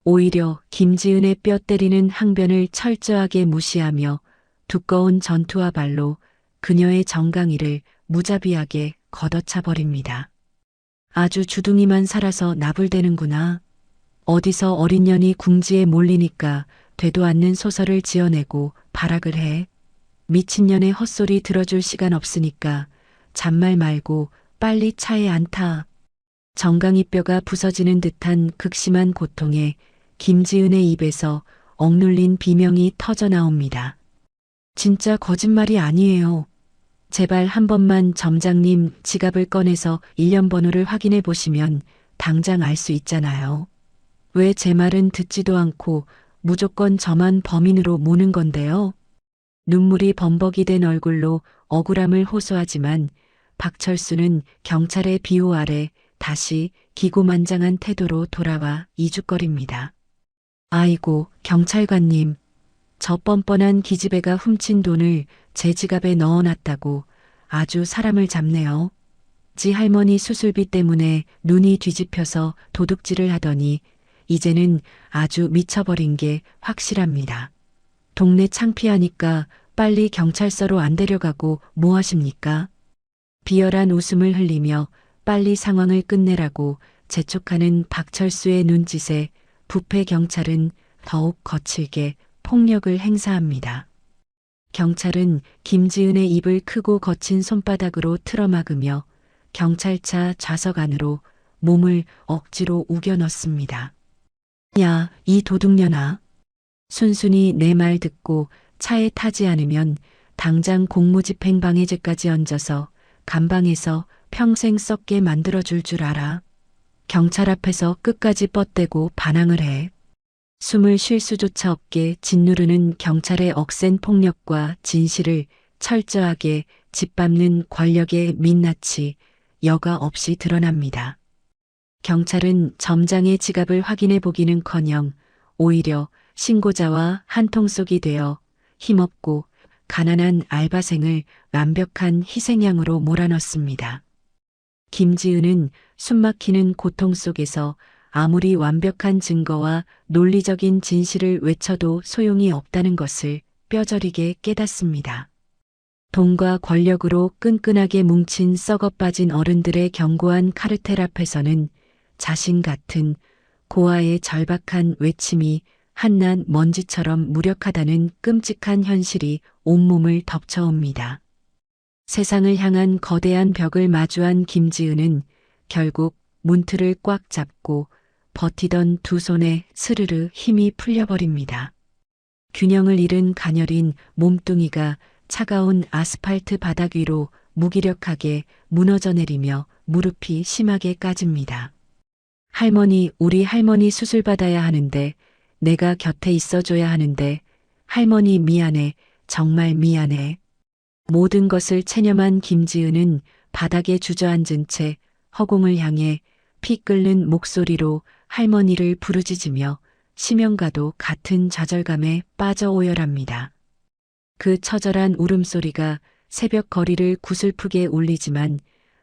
오히려 김지은의 뼈 때리는 항변을 철저하게 무시하며 두꺼운 전투화 발로 그녀의 정강이를 무자비하게 걷어차 버립니다. 아주 주둥이만 살아서 나불대는구나. 어디서 어린 년이 궁지에 몰리니까 되도 않는 소설을 지어내고 발악을 해. 미친년의 헛소리 들어줄 시간 없으니까 잔말 말고 빨리 차에 안 타. 정강이 뼈가 부서지는 듯한 극심한 고통에 김지은의 입에서 억눌린 비명이 터져 나옵니다. 진짜 거짓말이 아니에요. 제발 한 번만 점장님 지갑을 꺼내서 일련 번호를 확인해 보시면 당장 알 수 있잖아요. 왜 제 말은 듣지도 않고 무조건 저만 범인으로 모는 건데요. 눈물이 범벅이 된 얼굴로 억울함을 호소하지만 박철수는 경찰의 비호 아래 다시 기고만장한 태도로 돌아와 이죽거립니다. 아이고, 경찰관님. 저 뻔뻔한 기집애가 훔친 돈을 제 지갑에 넣어놨다고 아주 사람을 잡네요. 지 할머니 수술비 때문에 눈이 뒤집혀서 도둑질을 하더니 이제는 아주 미쳐버린 게 확실합니다. 동네 창피하니까 빨리 경찰서로 안 데려가고 뭐 하십니까? 비열한 웃음을 흘리며 빨리 상황을 끝내라고 재촉하는 박철수의 눈짓에 부패 경찰은 더욱 거칠게 폭력을 행사합니다. 경찰은 김지은의 입을 크고 거친 손바닥으로 틀어막으며 경찰차 좌석 안으로 몸을 억지로 우겨 넣습니다. 야, 이 도둑년아. 순순히 내 말 듣고 차에 타지 않으면 당장 공무집행 방해죄까지 얹어서 감방에서 평생 썩게 만들어줄 줄 알아. 경찰 앞에서 끝까지 뻗대고 반항을 해. 숨을 쉴 수조차 없게 짓누르는 경찰의 억센 폭력과 진실을 철저하게 짓밟는 권력의 민낯이 여과 없이 드러납니다. 경찰은 점장의 지갑을 확인해 보기는커녕 오히려 신고자와 한통속이 되어 힘없고 가난한 알바생을 완벽한 희생양으로 몰아넣습니다. 김지은은 숨막히는 고통 속에서 아무리 완벽한 증거와 논리적인 진실을 외쳐도 소용이 없다는 것을 뼈저리게 깨닫습니다. 돈과 권력으로 끈끈하게 뭉친 썩어빠진 어른들의 견고한 카르텔 앞에서는 자신 같은 고아의 절박한 외침이 한낱 먼지처럼 무력하다는 끔찍한 현실이 온몸을 덮쳐옵니다. 세상을 향한 거대한 벽을 마주한 김지은은 결국 문틀을 꽉 잡고 버티던 두 손에 스르르 힘이 풀려버립니다. 균형을 잃은 가녀린 몸뚱이가 차가운 아스팔트 바닥 위로 무기력하게 무너져 내리며 무릎이 심하게 까집니다. 할머니, 우리 할머니 수술 받아야 하는데, 내가 곁에 있어줘야 하는데, 할머니 미안해, 정말 미안해. 모든 것을 체념한 김지은은 바닥에 주저앉은 채 허공을 향해 피 끓는 목소리로 할머니를 부르짖으며 심형과도 같은 좌절감에 빠져 오열합니다. 그 처절한 울음소리가 새벽 거리를 구슬프게 울리지만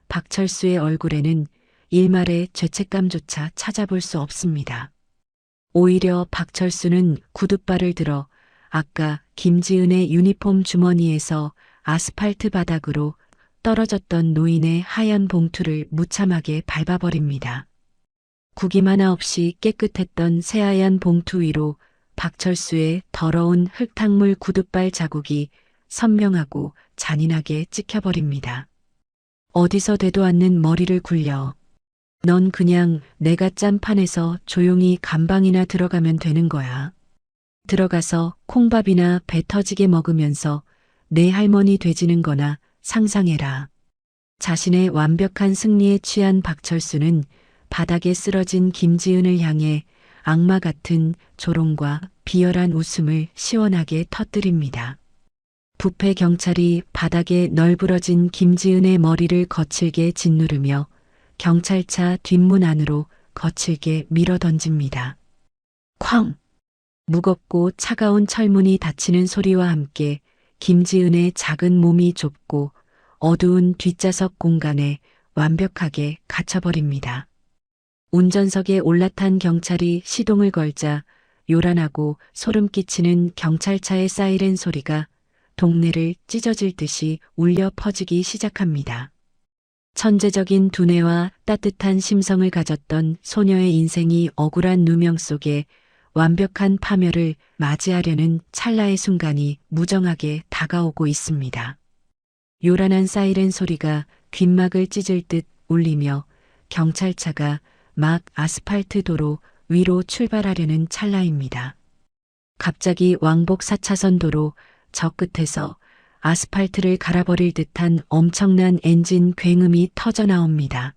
박철수의 얼굴에는 일말의 죄책감조차 찾아볼 수 없습니다. 오히려 박철수는 구둣발을 들어 아까 김지은의 유니폼 주머니에서 아스팔트 바닥으로 떨어졌던 노인의 하얀 봉투를 무참하게 밟아버립니다. 구김 하나 없이 깨끗했던 새하얀 봉투 위로 박철수의 더러운 흙탕물 구둣발 자국이 선명하고 잔인하게 찍혀버립니다. 어디서 되도 않는 머리를 굴려. 넌 그냥 내가 짠 판에서 조용히 감방이나 들어가면 되는 거야. 들어가서 콩밥이나 배 터지게 먹으면서 내 할머니 되지는 거나 상상해라. 자신의 완벽한 승리에 취한 박철수는 바닥에 쓰러진 김지은을 향해 악마 같은 조롱과 비열한 웃음을 시원하게 터뜨립니다. 부패 경찰이 바닥에 널브러진 김지은의 머리를 거칠게 짓누르며 경찰차 뒷문 안으로 거칠게 밀어던집니다. 쾅! 무겁고 차가운 철문이 닫히는 소리와 함께 김지은의 작은 몸이 좁고 어두운 뒷좌석 공간에 완벽하게 갇혀버립니다. 운전석에 올라탄 경찰이 시동을 걸자 요란하고 소름 끼치는 경찰차의 사이렌 소리가 동네를 찢어질 듯이 울려 퍼지기 시작합니다. 천재적인 두뇌와 따뜻한 심성을 가졌던 소녀의 인생이 억울한 누명 속에 완벽한 파멸을 맞이하려는 찰나의 순간이 무정하게 다가오고 있습니다. 요란한 사이렌 소리가 귓막을 찢을 듯 울리며 경찰차가 막 아스팔트 도로 위로 출발하려는 찰나입니다. 갑자기 왕복 4차선 도로 저 끝에서 아스팔트를 갈아버릴 듯한 엄청난 엔진 굉음이 터져 나옵니다.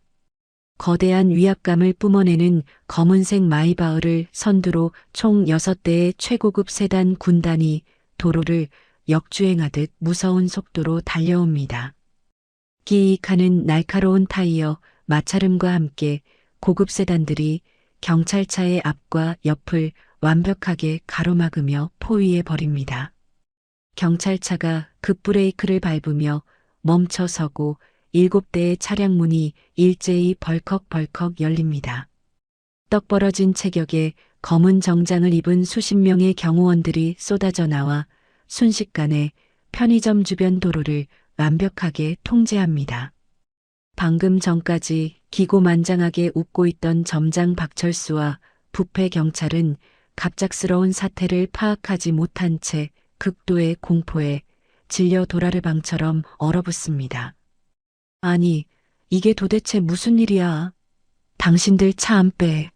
거대한 위압감을 뿜어내는 검은색 마이바흐를 선두로 총 6대의 최고급 세단 군단이 도로를 역주행하듯 무서운 속도로 달려옵니다. 끼익하는 날카로운 타이어, 마찰음과 함께 고급 세단들이 경찰차의 앞과 옆을 완벽하게 가로막으며 포위해 버립니다. 경찰차가 급브레이크를 밟으며 멈춰서고 7대의 차량 문이 일제히 벌컥벌컥 열립니다. 떡 벌어진 체격에 검은 정장을 입은 수십 명의 경호원들이 쏟아져 나와 순식간에 편의점 주변 도로를 완벽하게 통제합니다. 방금 전까지 기고만장하게 웃고 있던 점장 박철수와 부패 경찰은 갑작스러운 사태를 파악하지 못한 채 극도의 공포에 질려 도라르방처럼 얼어붙습니다. 아니, 이게 도대체 무슨 일이야? 당신들 차 안 빼.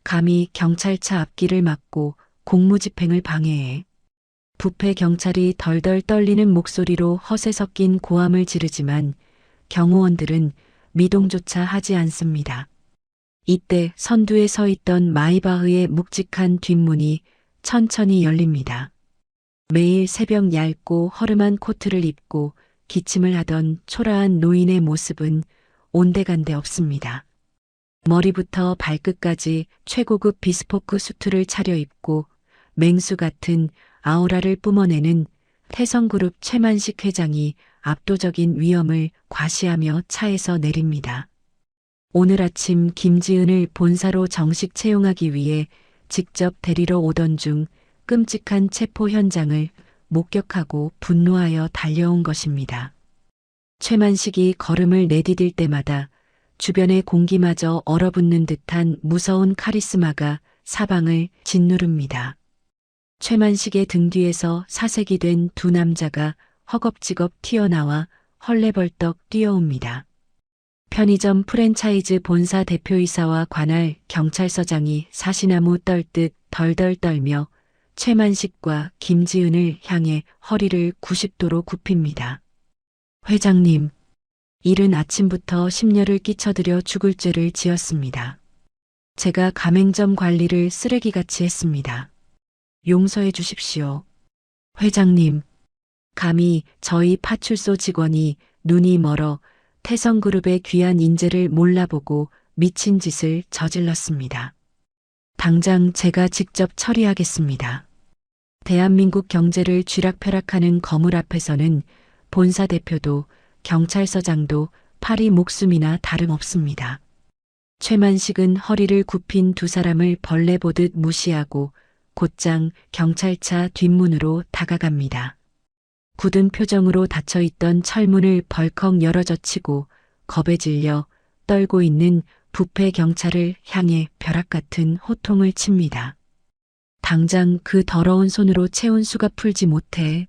감히 경찰차 앞길을 막고 공무집행을 방해해. 부패 경찰이 덜덜 떨리는 목소리로 허세 섞인 고함을 지르지만 경호원들은 미동조차 하지 않습니다. 이때 선두에 서 있던 마이바흐의 묵직한 뒷문이 천천히 열립니다. 매일 새벽 얇고 허름한 코트를 입고 기침을 하던 초라한 노인의 모습은 온데간데 없습니다. 머리부터 발끝까지 최고급 비스포크 수트를 차려입고 맹수 같은 아우라를 뿜어내는 태성그룹 최만식 회장이 압도적인 위엄을 과시하며 차에서 내립니다. 오늘 아침 김지은을 본사로 정식 채용하기 위해 직접 데리러 오던 중 끔찍한 체포 현장을 목격하고 분노하여 달려온 것입니다. 최만식이 걸음을 내디딜 때마다 주변의 공기마저 얼어붙는 듯한 무서운 카리스마가 사방을 짓누릅니다. 최만식의 등 뒤에서 사색이 된 두 남자가 허겁지겁 튀어나와 헐레벌떡 뛰어옵니다. 편의점 프랜차이즈 본사 대표이사와 관할 경찰서장이 사시나무 떨듯 덜덜 떨며 최만식과 김지은을 향해 허리를 90도로 굽힙니다. 회장님, 이른 아침부터 심려를 끼쳐드려 죽을 죄를 지었습니다. 제가 가맹점 관리를 쓰레기같이 했습니다. 용서해 주십시오. 회장님, 감히 저희 파출소 직원이 눈이 멀어 태성그룹의 귀한 인재를 몰라보고 미친 짓을 저질렀습니다. 당장 제가 직접 처리하겠습니다. 대한민국 경제를 쥐락펴락하는 거물 앞에서는 본사 대표도 경찰서장도 파리 목숨이나 다름없습니다. 최만식은 허리를 굽힌 두 사람을 벌레 보듯 무시하고 곧장 경찰차 뒷문으로 다가갑니다. 굳은 표정으로 닫혀있던 철문을 벌컥 열어젖히고 겁에 질려 떨고 있는 부패 경찰을 향해 벼락 같은 호통을 칩니다. 당장 그 더러운 손으로 채운 수가 풀지 못해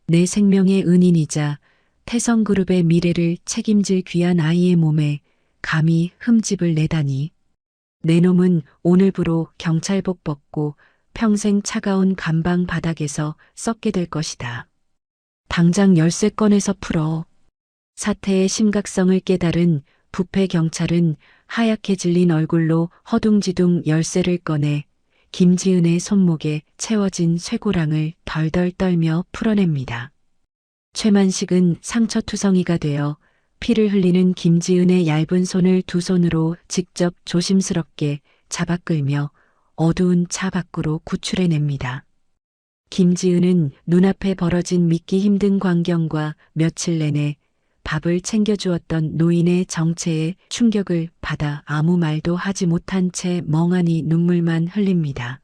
내 생명의 은인이자 태성그룹의 미래를 책임질 귀한 아이의 몸에 감히 흠집을 내다니. 내 놈은 오늘부로 경찰복 벗고 평생 차가운 감방 바닥에서 썩게 될 것이다. 당장 열쇠 꺼내서 풀어. 사태의 심각성을 깨달은 부패 경찰은 하얗게 질린 얼굴로 허둥지둥 열쇠를 꺼내 김지은의 손목에 채워진 쇠고랑을 덜덜 떨며 풀어냅니다. 최만식은 상처투성이가 되어 피를 흘리는 김지은의 얇은 손을 두 손으로 직접 조심스럽게 잡아 끌며 어두운 차 밖으로 구출해냅니다. 김지은은 눈앞에 벌어진 믿기 힘든 광경과 며칠 내내 밥을 챙겨주었던 노인의 정체에 충격을 받아 아무 말도 하지 못한 채 멍하니 눈물만 흘립니다.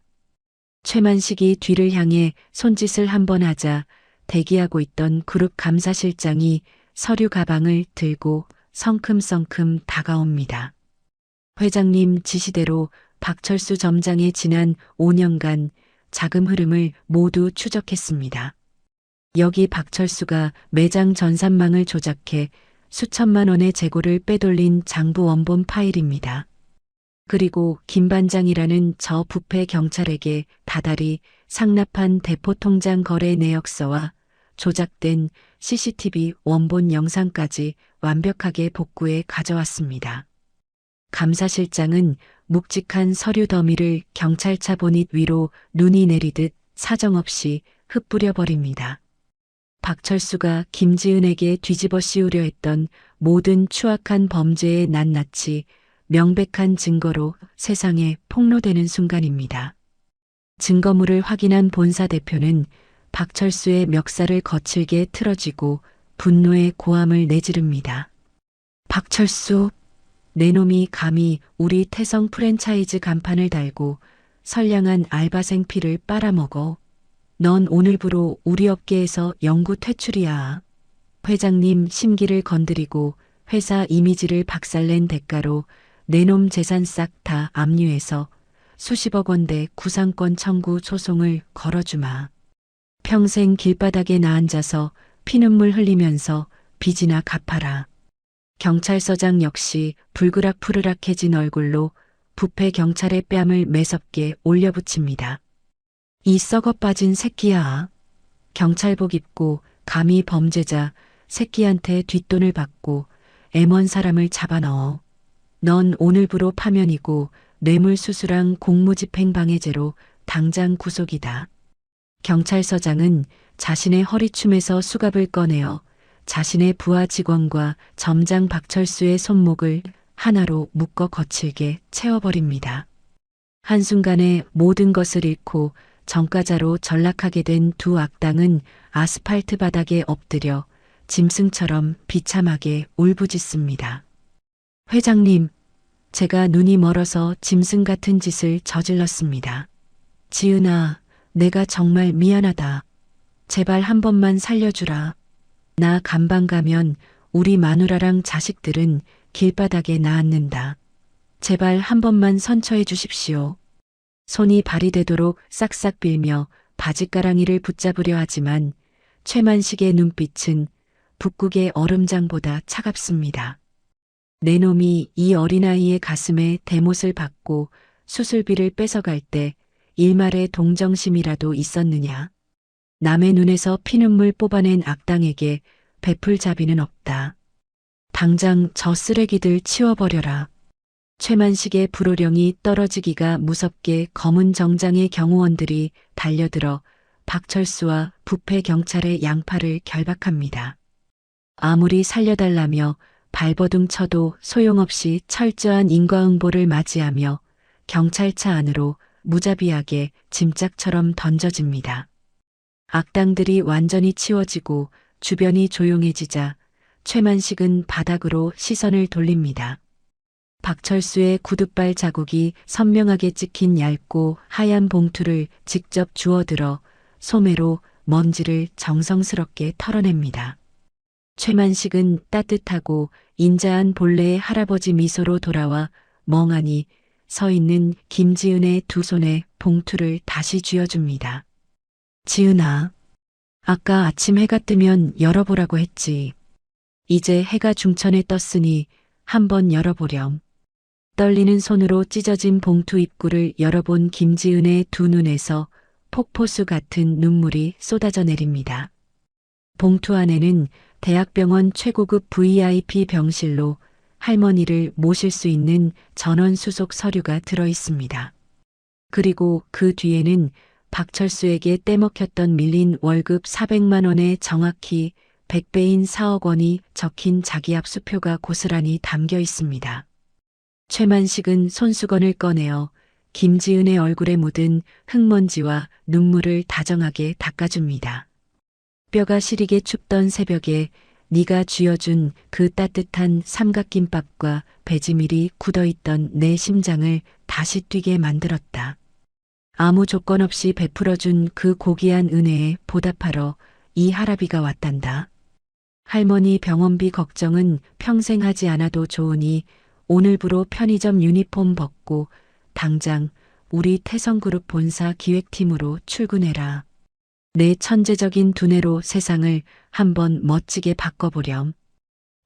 최만식이 뒤를 향해 손짓을 한번 하자 대기하고 있던 그룹 감사실장이 서류 가방을 들고 성큼성큼 다가옵니다. 회장님 지시대로 박철수 점장의 지난 5년간 자금 흐름을 모두 추적했습니다. 여기 박철수가 매장 전산망을 조작해 수천만 원의 재고를 빼돌린 장부 원본 파일입니다. 그리고 김 반장이라는 저 부패 경찰에게 다달이 상납한 대포통장 거래 내역서와 조작된 CCTV 원본 영상까지 완벽하게 복구해 가져왔습니다. 감사실장은 묵직한 서류 더미를 경찰차 보닛 위로 눈이 내리듯 사정없이 흩뿌려 버립니다. 박철수가 김지은에게 뒤집어 씌우려 했던 모든 추악한 범죄의 낱낱이 명백한 증거로 세상에 폭로되는 순간입니다. 증거물을 확인한 본사 대표는 박철수의 멱살을 거칠게 틀어쥐고 분노의 고함을 내지릅니다. 박철수, 내 놈이 감히 우리 태성 프랜차이즈 간판을 달고 선량한 알바생 피를 빨아먹어. 넌 오늘부로 우리 업계에서 영구 퇴출이야. 회장님 심기를 건드리고 회사 이미지를 박살낸 대가로 내 놈 재산 싹 다 압류해서 수십억 원대 구상권 청구 소송을 걸어주마. 평생 길바닥에 나앉아서 피눈물 흘리면서 빚이나 갚아라. 경찰서장 역시 불그락푸르락해진 얼굴로 부패 경찰의 뺨을 매섭게 올려붙입니다. 이 썩어 빠진 새끼야. 경찰복 입고 감히 범죄자 새끼한테 뒷돈을 받고 M1 사람을 잡아넣어. 넌 오늘부로 파면이고 뇌물수수랑 공무집행방해죄로 당장 구속이다. 경찰서장은 자신의 허리춤에서 수갑을 꺼내어 자신의 부하 직원과 점장 박철수의 손목을 하나로 묶어 거칠게 채워버립니다. 한순간에 모든 것을 잃고 정가자로 전락하게 된 두 악당은 아스팔트 바닥에 엎드려 짐승처럼 비참하게 울부짖습니다. 회장님, 제가 눈이 멀어서 짐승 같은 짓을 저질렀습니다. 지은아, 내가 정말 미안하다. 제발 한 번만 살려주라. 나 감방 가면 우리 마누라랑 자식들은 길바닥에 나앉는다. 제발 한 번만 선처해 주십시오. 손이 발이 되도록 싹싹 빌며 바짓가랑이를 붙잡으려 하지만 최만식의 눈빛은 북극의 얼음장보다 차갑습니다. 내 놈이 이 어린아이의 가슴에 대못을 박고 수술비를 뺏어갈 때 일말의 동정심이라도 있었느냐. 남의 눈에서 피눈물 뽑아낸 악당에게 베풀 자비는 없다. 당장 저 쓰레기들 치워버려라. 최만식의 불호령이 떨어지기가 무섭게 검은 정장의 경호원들이 달려들어 박철수와 부패 경찰의 양팔을 결박합니다. 아무리 살려달라며 발버둥 쳐도 소용없이 철저한 인과응보를 맞이하며 경찰차 안으로 무자비하게 짐짝처럼 던져집니다. 악당들이 완전히 치워지고 주변이 조용해지자 최만식은 바닥으로 시선을 돌립니다. 박철수의 구둣발 자국이 선명하게 찍힌 얇고 하얀 봉투를 직접 주워들어 소매로 먼지를 정성스럽게 털어냅니다. 최만식은 따뜻하고 인자한 본래의 할아버지 미소로 돌아와 멍하니 서 있는 김지은의 두 손에 봉투를 다시 쥐어줍니다. 지은아, 아까 아침 해가 뜨면 열어보라고 했지. 이제 해가 중천에 떴으니 한번 열어보렴. 떨리는 손으로 찢어진 봉투 입구를 열어본 김지은의 두 눈에서 폭포수 같은 눈물이 쏟아져 내립니다. 봉투 안에는 대학병원 최고급 VIP 병실로 할머니를 모실 수 있는 전원 수속 서류가 들어 있습니다. 그리고 그 뒤에는 박철수에게 떼먹혔던 밀린 월급 400만 원에 정확히 100배인 4억 원이 적힌 자기압 수표가 고스란히 담겨 있습니다. 최만식은 손수건을 꺼내어 김지은의 얼굴에 묻은 흙먼지와 눈물을 다정하게 닦아줍니다. 뼈가 시리게 춥던 새벽에 네가 쥐어준 그 따뜻한 삼각김밥과 배지밀이 굳어있던 내 심장을 다시 뛰게 만들었다. 아무 조건 없이 베풀어준 그 고귀한 은혜에 보답하러 이 할아비가 왔단다. 할머니 병원비 걱정은 평생 하지 않아도 좋으니 오늘부로 편의점 유니폼 벗고 당장 우리 태성그룹 본사 기획팀으로 출근해라. 내 천재적인 두뇌로 세상을 한번 멋지게 바꿔보렴.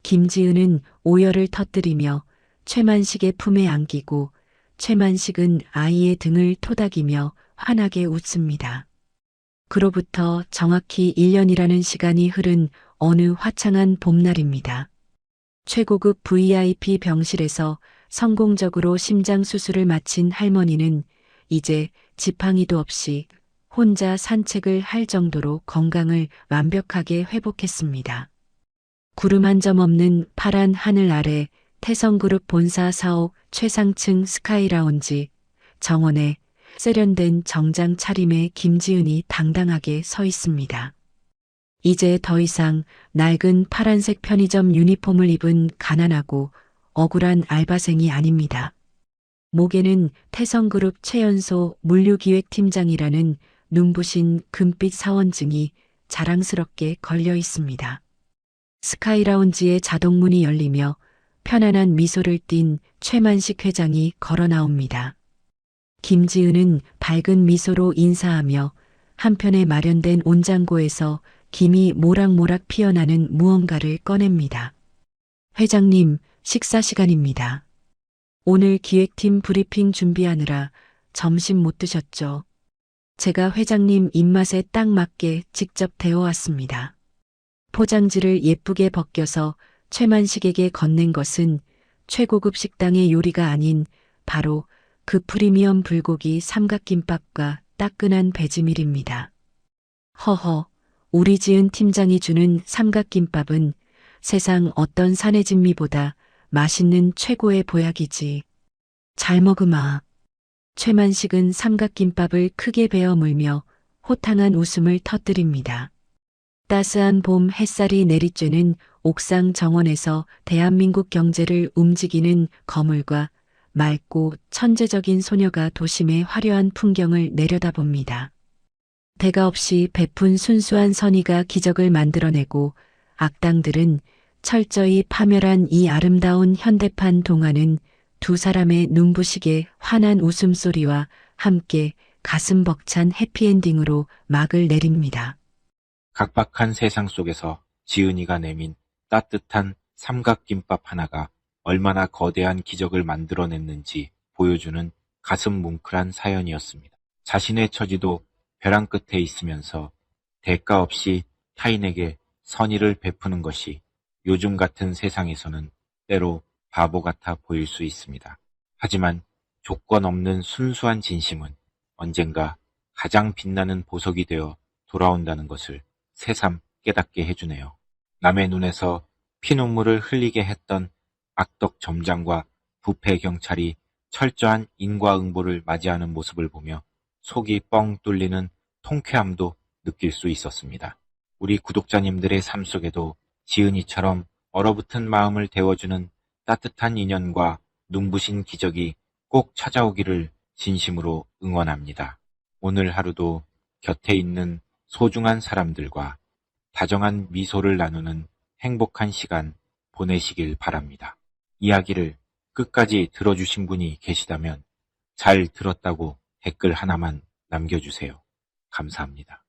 김지은은 오열을 터뜨리며 최만식의 품에 안기고 최만식은 아이의 등을 토닥이며 환하게 웃습니다. 그로부터 정확히 1년이라는 시간이 흐른 어느 화창한 봄날입니다. 최고급 VIP 병실에서 성공적으로 심장 수술을 마친 할머니는 이제 지팡이도 없이 혼자 산책을 할 정도로 건강을 완벽하게 회복했습니다. 구름 한 점 없는 파란 하늘 아래 태성그룹 본사 사옥 최상층 스카이라운지 정원에 세련된 정장 차림의 김지은이 당당하게 서 있습니다. 이제 더 이상 낡은 파란색 편의점 유니폼을 입은 가난하고 억울한 알바생이 아닙니다. 목에는 태성그룹 최연소 물류기획팀장이라는 눈부신 금빛 사원증이 자랑스럽게 걸려 있습니다. 스카이라운지의 자동문이 열리며 편안한 미소를 띤 최만식 회장이 걸어 나옵니다. 김지은은 밝은 미소로 인사하며 한편에 마련된 온장고에서 김이 모락모락 피어나는 무언가를 꺼냅니다. 회장님, 식사 시간입니다. 오늘 기획팀 브리핑 준비하느라 점심 못 드셨죠? 제가 회장님 입맛에 딱 맞게 직접 데워왔습니다. 포장지를 예쁘게 벗겨서 최만식에게 건넨 것은 최고급 식당의 요리가 아닌 바로 그 프리미엄 불고기 삼각김밥과 따끈한 배지밀입니다. 허허, 우리 지은 팀장이 주는 삼각김밥은 세상 어떤 사내진미보다 맛있는 최고의 보약이지. 잘 먹으마. 최만식은 삼각김밥을 크게 베어 물며 호탕한 웃음을 터뜨립니다. 따스한 봄 햇살이 내리쬐는 옥상 정원에서 대한민국 경제를 움직이는 거물과 맑고 천재적인 소녀가 도심의 화려한 풍경을 내려다봅니다. 대가 없이 베푼 순수한 선의가 기적을 만들어내고 악당들은 철저히 파멸한 이 아름다운 현대판 동화는 두 사람의 눈부시게 환한 웃음소리와 함께 가슴 벅찬 해피엔딩으로 막을 내립니다. 각박한 세상 속에서 지은이가 내민 따뜻한 삼각김밥 하나가 얼마나 거대한 기적을 만들어냈는지 보여주는 가슴 뭉클한 사연이었습니다. 자신의 처지도 벼랑 끝에 있으면서 대가 없이 타인에게 선의를 베푸는 것이 요즘 같은 세상에서는 때로 바보 같아 보일 수 있습니다. 하지만 조건 없는 순수한 진심은 언젠가 가장 빛나는 보석이 되어 돌아온다는 것을 새삼 깨닫게 해주네요. 남의 눈에서 피눈물을 흘리게 했던 악덕 점장과 부패 경찰이 철저한 인과응보를 맞이하는 모습을 보며 속이 뻥 뚫리는 통쾌함도 느낄 수 있었습니다. 우리 구독자님들의 삶 속에도 지은이처럼 얼어붙은 마음을 데워주는 따뜻한 인연과 눈부신 기적이 꼭 찾아오기를 진심으로 응원합니다. 오늘 하루도 곁에 있는 소중한 사람들과 다정한 미소를 나누는 행복한 시간 보내시길 바랍니다. 이야기를 끝까지 들어주신 분이 계시다면 잘 들었다고 댓글 하나만 남겨주세요. 감사합니다.